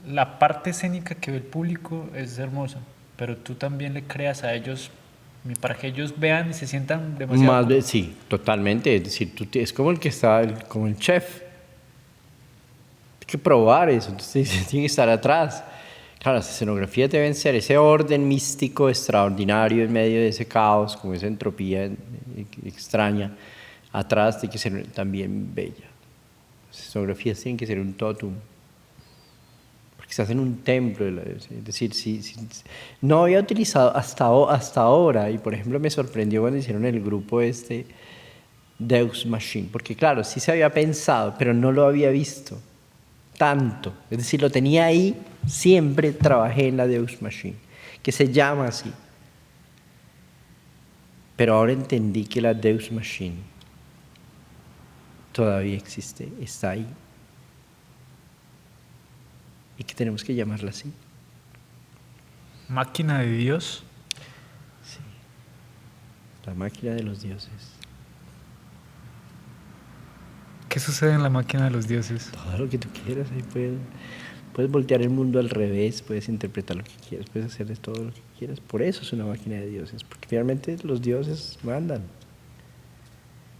la parte escénica que ve el público es hermosa, pero tú también le creas a ellos para que ellos vean y se sientan demasiado. Sí, totalmente. Es decir, es como el que está, como el chef. Hay que probar eso, entonces tiene que estar atrás. Claro, las escenografías deben ser ese orden místico extraordinario en medio de ese caos, como esa entropía extraña. Atrás tiene que ser también bella. Las escenografías tienen que ser un totum, porque se hacen un templo. Es decir, no había utilizado hasta ahora, y por ejemplo me sorprendió cuando hicieron el grupo Deux Machine, porque claro, sí se había pensado, pero no lo había visto tanto. Es decir, lo tenía ahí, siempre trabajé en la Deux Machine, que se llama así. Pero ahora entendí que la Deux Machine todavía existe, está ahí. Y que tenemos que llamarla así. Máquina de Dios. Sí. La máquina de los dioses. ¿Qué sucede en la máquina de los dioses? Todo lo que tú quieras, ahí puedes voltear el mundo al revés, puedes interpretar lo que quieras, puedes hacer todo lo que quieras. Por eso es una máquina de dioses, porque finalmente los dioses mandan.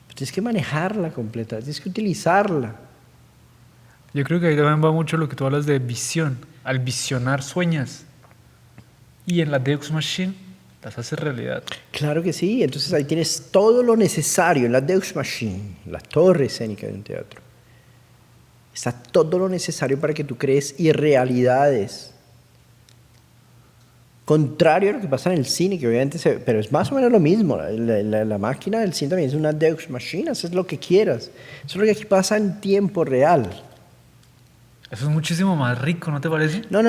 Pero tienes que manejarla completa, tienes que utilizarla. Yo creo que ahí también va mucho lo que tú hablas de visión. Al visionar sueñas. Y en la Deus Machine las haces realidad. Claro que sí, entonces ahí tienes todo lo necesario en la Deus Machine, la torre escénica de un teatro. Está todo lo necesario para que tú crees irrealidades. Contrario a lo que pasa en el cine, que obviamente pero es más o menos lo mismo. La máquina del cine también es una Deus Machine, haces lo que quieras. Eso es lo que aquí pasa en tiempo real. Eso es muchísimo más rico, ¿no te parece? No es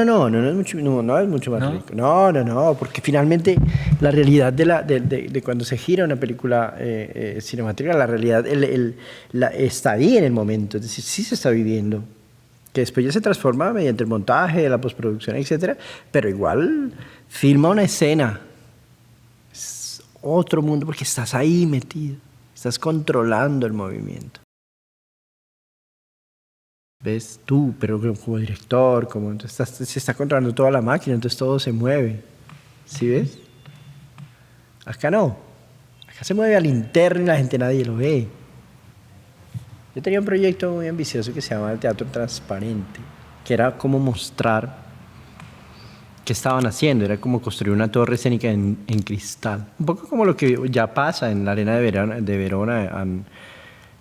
mucho, no es mucho más ¿No? rico. No, porque finalmente la realidad de cuando se gira una película cinemática, la realidad está ahí en el momento, es decir, sí se está viviendo. Que después ya se transforma mediante el montaje, la postproducción, etcétera, pero igual filma una escena. Es otro mundo porque estás ahí metido, estás controlando el movimiento. ¿Ves? Tú, pero como director, se está controlando toda la máquina, entonces todo se mueve. ¿Sí ves? Acá no. Acá se mueve al interno y la gente nadie lo ve. Yo tenía un proyecto muy ambicioso que se llamaba el Teatro Transparente, que era como mostrar qué estaban haciendo, era como construir una torre escénica en cristal. Un poco como lo que ya pasa en la Arena de Verona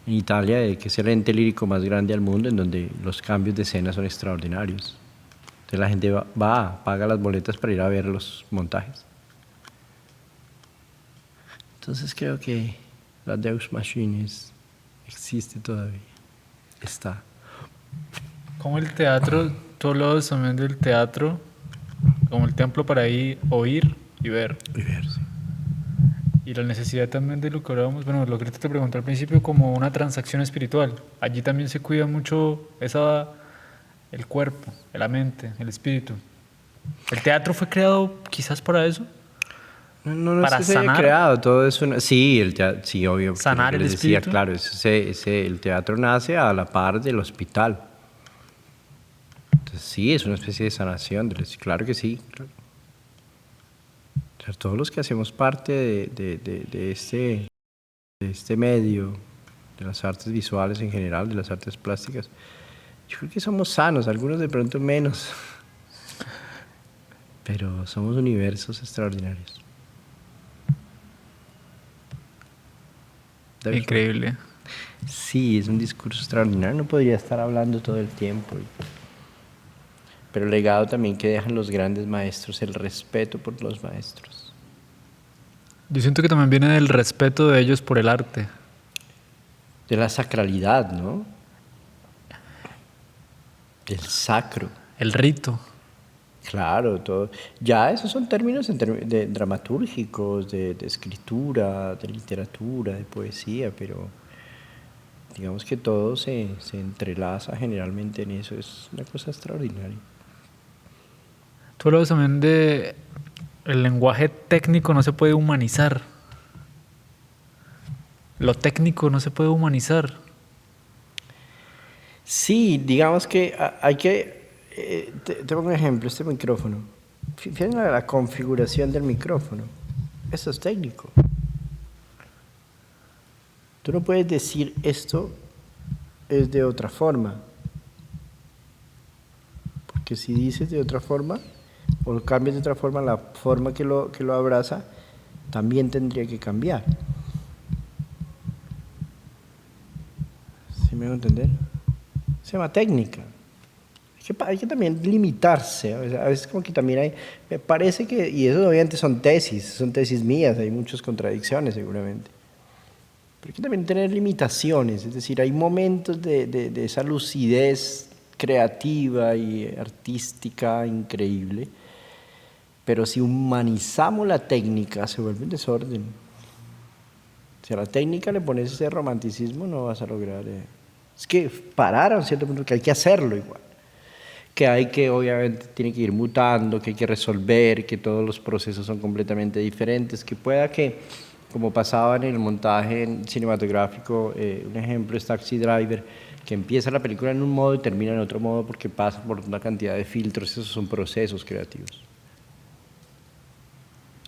en Italia, que es el ente lírico más grande del mundo, en donde los cambios de escena son extraordinarios. Entonces la gente paga las boletas para ir a ver los montajes. Entonces creo que la Deus Machine existe todavía. Está. Como el teatro, tú hablabas también del teatro como el templo para ir, oír y ver. Y ver, sí. Y la necesidad también de lo que hablábamos, bueno, lo que te pregunté al principio, como una transacción espiritual. Allí también se cuida mucho el cuerpo, la mente, el espíritu. ¿El teatro fue creado quizás para eso? No ¿Para es que se haya sanar? creado todo eso. Sí, sí, obvio. ¿Sanar Lo que el les decía, espíritu? claro, el teatro nace a la par del hospital. Entonces, sí, es una especie de sanación. Claro que sí. Claro. O sea, todos los que hacemos parte de este medio, de las artes visuales en general, de las artes plásticas, yo creo que somos sanos, algunos de pronto menos, pero somos universos extraordinarios. Increíble. Sí, es un discurso extraordinario, no podría estar hablando todo el tiempo. Pero el legado también que dejan los grandes maestros, el respeto por los maestros. Yo siento que también viene del respeto de ellos por el arte. De la sacralidad, ¿no? Del sacro. El rito. Claro, todo. Ya esos son términos de dramatúrgicos, de escritura, de literatura, de poesía, pero digamos que todo se entrelaza generalmente en eso. Es una cosa extraordinaria. Tú hablabas también de el lenguaje técnico no se puede humanizar. Lo técnico no se puede humanizar. Sí, digamos que hay que... te pongo un ejemplo, este micrófono. Fíjense la configuración del micrófono. Eso es técnico. Tú no puedes decir esto es de otra forma. Porque si dices de otra forma, o lo cambias de otra forma, la forma que lo abraza también tendría que cambiar. ¿Sí me hago entender? Se llama técnica. Hay que también limitarse. A veces como que también me parece que, y eso obviamente son tesis mías, hay muchas contradicciones seguramente. Pero hay que también tener limitaciones, es decir, hay momentos de esa lucidez creativa y artística increíble, pero si humanizamos la técnica se vuelve un desorden. Si a la técnica le pones ese romanticismo, no vas a lograr. Es que parar a un cierto punto, que hay que hacerlo igual. Que hay que, obviamente, tiene que ir mutando, que hay que resolver, que todos los procesos son completamente diferentes, que pueda que, como pasaba en el montaje cinematográfico, un ejemplo es Taxi Driver, que empieza la película en un modo y termina en otro modo porque pasa por una cantidad de filtros, esos son procesos creativos.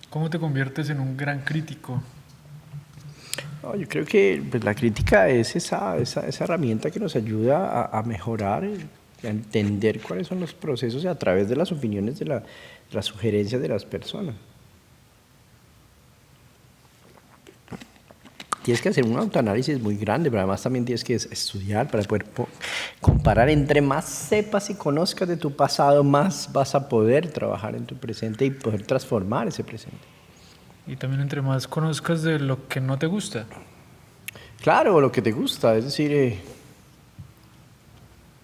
¿Cómo te conviertes en un gran crítico? No, yo creo que pues, la crítica es esa herramienta que nos ayuda a mejorar, a entender cuáles son los procesos y a través de las opiniones, de las sugerencias de las personas. Tienes que hacer un autoanálisis muy grande, pero además también tienes que estudiar para poder comparar. Entre más sepas y conozcas de tu pasado, más vas a poder trabajar en tu presente y poder transformar ese presente. Y también entre más conozcas de lo que no te gusta. Claro, lo que te gusta, es decir,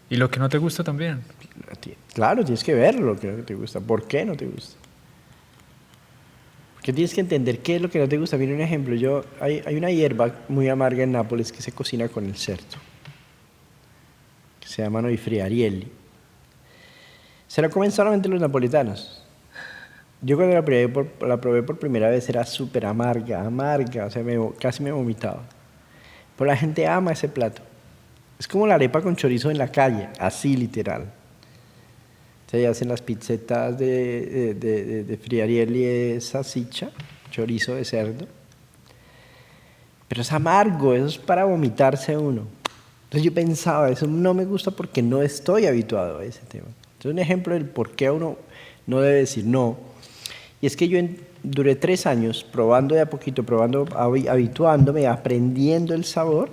Y lo que no te gusta también. claro, tienes que ver lo que no te gusta, por qué no te gusta. Porque tienes que entender qué es lo que no te gusta. Mira un ejemplo, hay una hierba muy amarga en Nápoles que se cocina con el cerdo, que se llama friarielli. Se la comen solamente los napolitanos. Yo cuando la probé por primera vez era súper amarga, o sea, casi me vomitaba. Pero la gente ama ese plato. Es como la arepa con chorizo en la calle, así literal. Se hacen las pizzetas de friarielli de salchicha, chorizo de cerdo. Pero es amargo, eso es para vomitarse uno. Entonces yo pensaba, eso no me gusta porque no estoy habituado a ese tema. Entonces un ejemplo del por qué uno no debe decir no. Y es que yo duré 3 años probando de a poquito, habituándome, aprendiendo el sabor.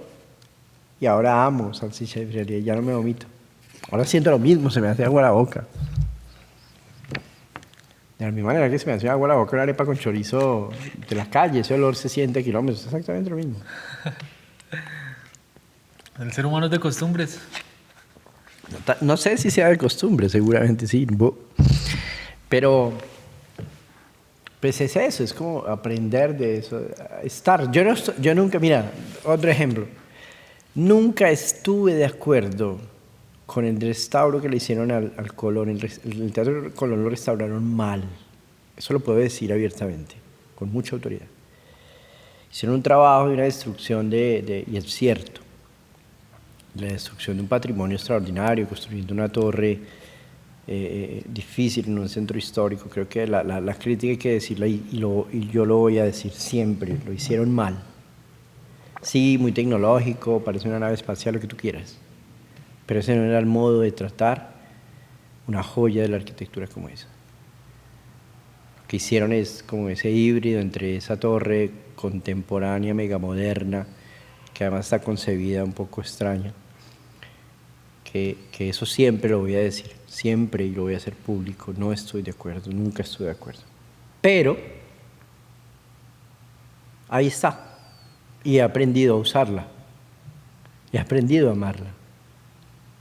Y ahora amo salchicha de friarielli, ya no me vomito. Ahora siento lo mismo, se me hace agua la boca. De la misma manera que se me hace agua la boca una arepa con chorizo de la calle, ese olor se siente a kilómetros, exactamente lo mismo. El ser humano es de costumbres. No sé si sea de costumbre, seguramente sí. Pero, pues es eso, es como aprender de eso, estar. Yo nunca, mira, otro ejemplo. Nunca estuve de acuerdo con el restauro que le hicieron al Colón. El Teatro Colón lo restauraron mal. Eso lo puedo decir abiertamente, con mucha autoridad. Hicieron un trabajo y una destrucción y es cierto, la destrucción de un patrimonio extraordinario, construyendo una torre difícil en un centro histórico. Creo que la crítica hay que decirla y yo lo voy a decir siempre, lo hicieron mal. Sí, muy tecnológico, parece una nave espacial, lo que tú quieras. Pero ese no era el modo de tratar una joya de la arquitectura como esa. Lo que hicieron es como ese híbrido entre esa torre contemporánea, megamoderna, que además está concebida un poco extraña, que eso siempre lo voy a decir, siempre, y lo voy a hacer público, no estoy de acuerdo, nunca estuve de acuerdo. Pero ahí está, y he aprendido a usarla, he aprendido a amarla.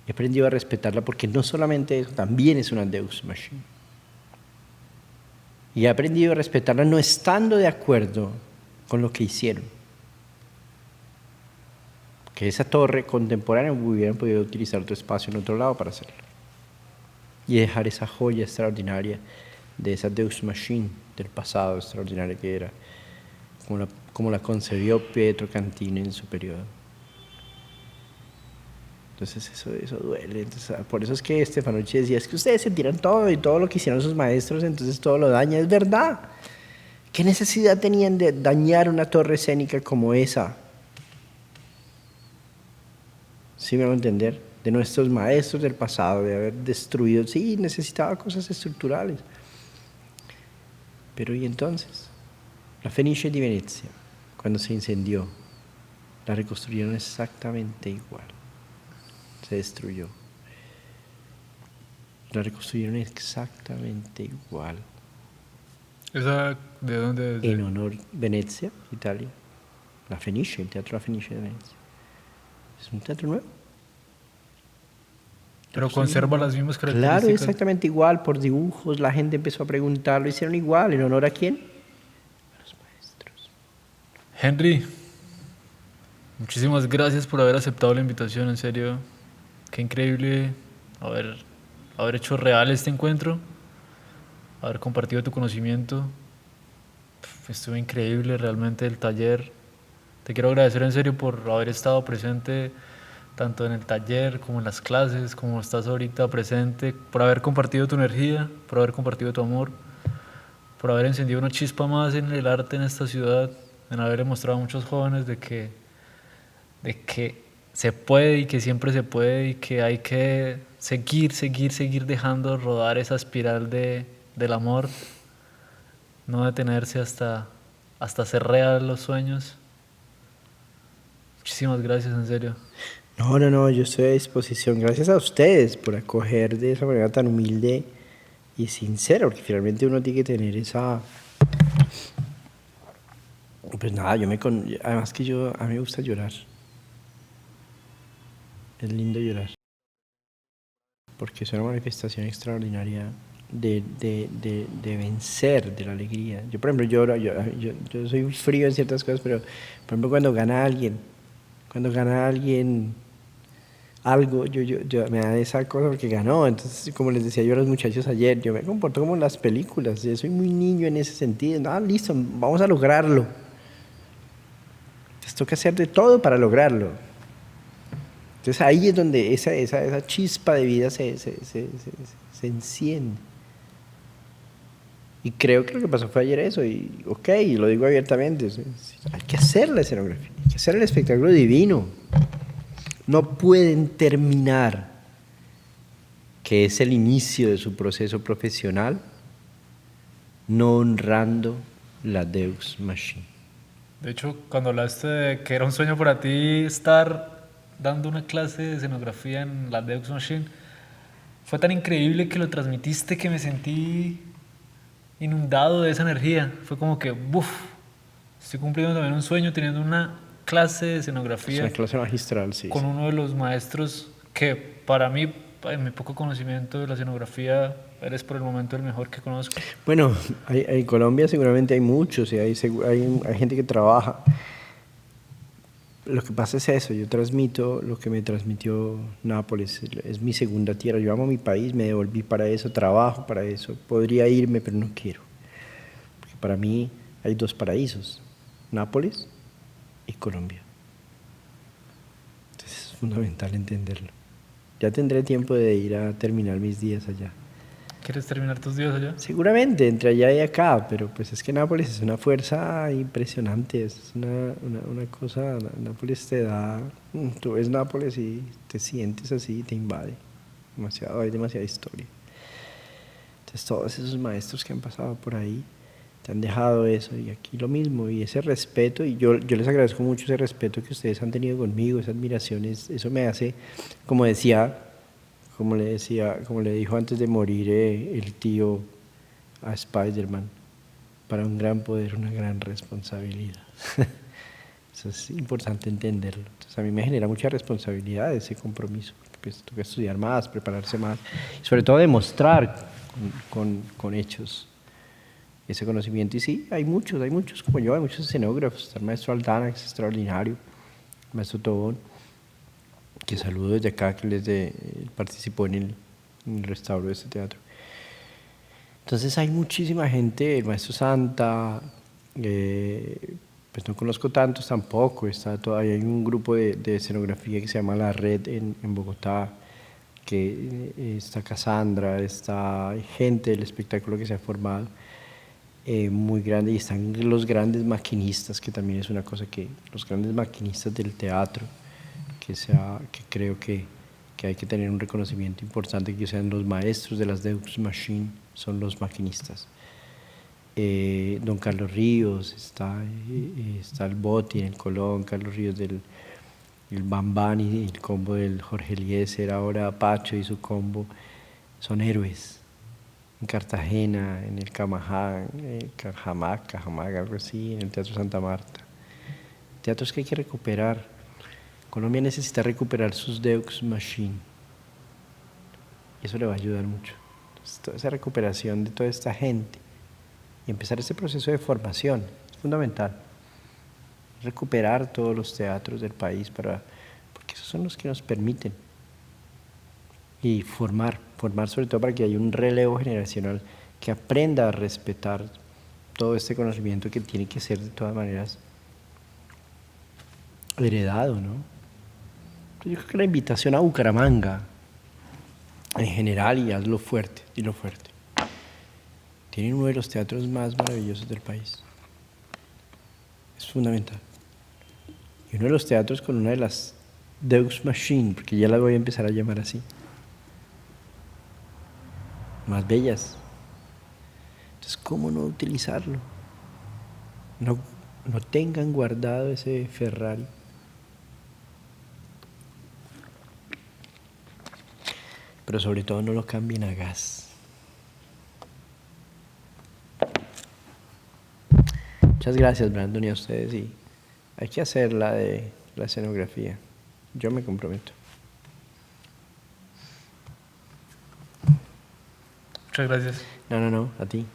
He aprendido a respetarla porque no solamente eso, también es una Deus Machine. Y he aprendido a respetarla no estando de acuerdo con lo que hicieron. Que esa torre contemporánea hubieran podido utilizar otro espacio en otro lado para hacerlo. Y dejar esa joya extraordinaria de esa Deus Machine del pasado extraordinaria que era, como la concebió Pietro Cantini en su periodo. Entonces eso duele. Entonces, por eso es que Stefanucci decía, es que ustedes se tiran todo y todo lo que hicieron sus maestros, entonces todo lo daña. Es verdad. ¿Qué necesidad tenían de dañar una torre escénica como esa? ¿Sí me hago entender? De nuestros maestros del pasado, de haber destruido. Sí, necesitaba cosas estructurales. Pero ¿y entonces? La Fenice di Venecia, cuando se incendió, la reconstruyeron exactamente igual. Se destruyó. La reconstruyeron exactamente igual. ¿Esa de dónde es? En honor a Venecia, Italia. La Fenice, el Teatro La Fenice de Venecia. Es un teatro nuevo. Pero conserva las mismas características. Claro, exactamente igual, por dibujos, la gente empezó a preguntar, lo hicieron igual, ¿en honor a quién? A los maestros. Henry, Muchísimas gracias por haber aceptado la invitación, en serio. Qué increíble haber, haber hecho real este encuentro, haber compartido tu conocimiento. Estuvo increíble realmente el taller. Te quiero agradecer en serio por haber estado presente tanto en el taller como en las clases, como estás ahorita presente, por haber compartido tu energía, por haber compartido tu amor, por haber encendido una chispa más en el arte en esta ciudad, en haberle mostrado a muchos jóvenes de que se puede y que siempre se puede y que hay que seguir dejando rodar esa espiral del amor, no detenerse hasta hacer real los sueños. Muchísimas gracias, en serio. No, no, no, yo estoy a disposición. Gracias a ustedes por acoger de esa manera tan humilde y sincera, porque finalmente uno tiene que tener esa... Pues nada, además que a mí me gusta llorar. Es lindo llorar, porque es una manifestación extraordinaria de vencer, de la alegría. Yo, por ejemplo, lloro, yo soy frío en ciertas cosas, pero, por ejemplo, cuando gana alguien algo, me da esa cosa porque ganó. Entonces, como les decía yo a los muchachos ayer, yo me comporto como en las películas. Yo soy muy niño en ese sentido. Ah, listo, vamos a lograrlo. Entonces, toca hacer de todo para lograrlo. Entonces, ahí es donde esa chispa de vida se enciende. Y creo que lo que pasó fue ayer eso, y ok, lo digo abiertamente, hay que hacer la escenografía, hay que hacer el espectáculo divino. No pueden terminar, que es el inicio de su proceso profesional, no honrando la Deus Machina. De hecho, cuando hablaste de que era un sueño para ti estar dando una clase de escenografía en la Deux Machine, fue tan increíble que lo transmitiste que me sentí inundado de esa energía. Fue como que, uff, estoy cumpliendo también un sueño teniendo una clase de Es escenografía una clase magistral, sí. con uno de los maestros que para mí, en mi poco conocimiento de la escenografía, eres por el momento el mejor que conozco. Bueno, en Colombia seguramente hay muchos, y hay gente que trabaja. Lo que pasa es eso, yo transmito lo que me transmitió Nápoles, es mi segunda tierra, yo amo mi país, me devolví para eso, trabajo para eso, podría irme pero no quiero, porque para mí hay dos paraísos, Nápoles y Colombia. Entonces es fundamental entenderlo. Ya tendré tiempo de ir a terminar mis días allá. ¿Quieres terminar tus días allá? Seguramente, entre allá y acá, pero pues es que Nápoles es una fuerza impresionante, es una cosa, Nápoles te da, tú ves Nápoles y te sientes así, te invade, hay demasiada historia. Entonces todos esos maestros que han pasado por ahí te han dejado eso, y aquí lo mismo, y ese respeto, y yo les agradezco mucho ese respeto que ustedes han tenido conmigo, esa admiración, eso me hace, como le dijo antes de morir el tío a Spider-Man, para un gran poder, una gran responsabilidad. Eso es importante entenderlo. Entonces a mí me genera mucha responsabilidad ese compromiso, porque pues toca estudiar más, prepararse más, y sobre todo demostrar con hechos ese conocimiento. Y sí, hay muchos como yo, hay muchos escenógrafos. Está el maestro Aldana, que es extraordinario, el maestro Tobón, que saludo desde acá, que él participó en el restauro de este teatro. Entonces hay muchísima gente, el maestro Santa, pues no conozco tantos tampoco, todavía hay un grupo de escenografía que se llama La Red en Bogotá, que está Cassandra, hay gente del espectáculo que se ha formado muy grande, y están los grandes maquinistas, que también es una cosa los grandes maquinistas del teatro, que creo que hay que tener un reconocimiento importante, que sean los maestros de las Deux Machine, son los maquinistas. Don Carlos Ríos, está el Boti en el Colón, Carlos Ríos el Bambán y el combo del Jorge Eliezer, ahora Pacho y su combo, son héroes. En Cartagena, en el Camajá, Cajamarca, algo así, en el Teatro Santa Marta. Teatros que hay que recuperar. Colombia necesita recuperar sus Deux Machine. Y eso le va a ayudar mucho. Entonces, toda esa recuperación de toda esta gente y empezar ese proceso de formación es fundamental. recuperar todos los teatros del país porque esos son los que nos permiten. Y formar sobre todo para que haya un relevo generacional que aprenda a respetar todo este conocimiento que tiene que ser de todas maneras heredado, ¿no? Yo creo que la invitación a Bucaramanga, en general, y hazlo fuerte, dilo fuerte. Tienen uno de los teatros más maravillosos del país. Es fundamental. Y uno de los teatros con una de las Deus Machine, porque ya la voy a empezar a llamar así, más bellas. Entonces, ¿cómo no utilizarlo? No tengan guardado ese Ferrari. Pero sobre todo no lo cambien a gas. Muchas gracias, Brandon, y a ustedes. Y hay que hacer la de la escenografía. Yo me comprometo. Muchas gracias. No, a ti.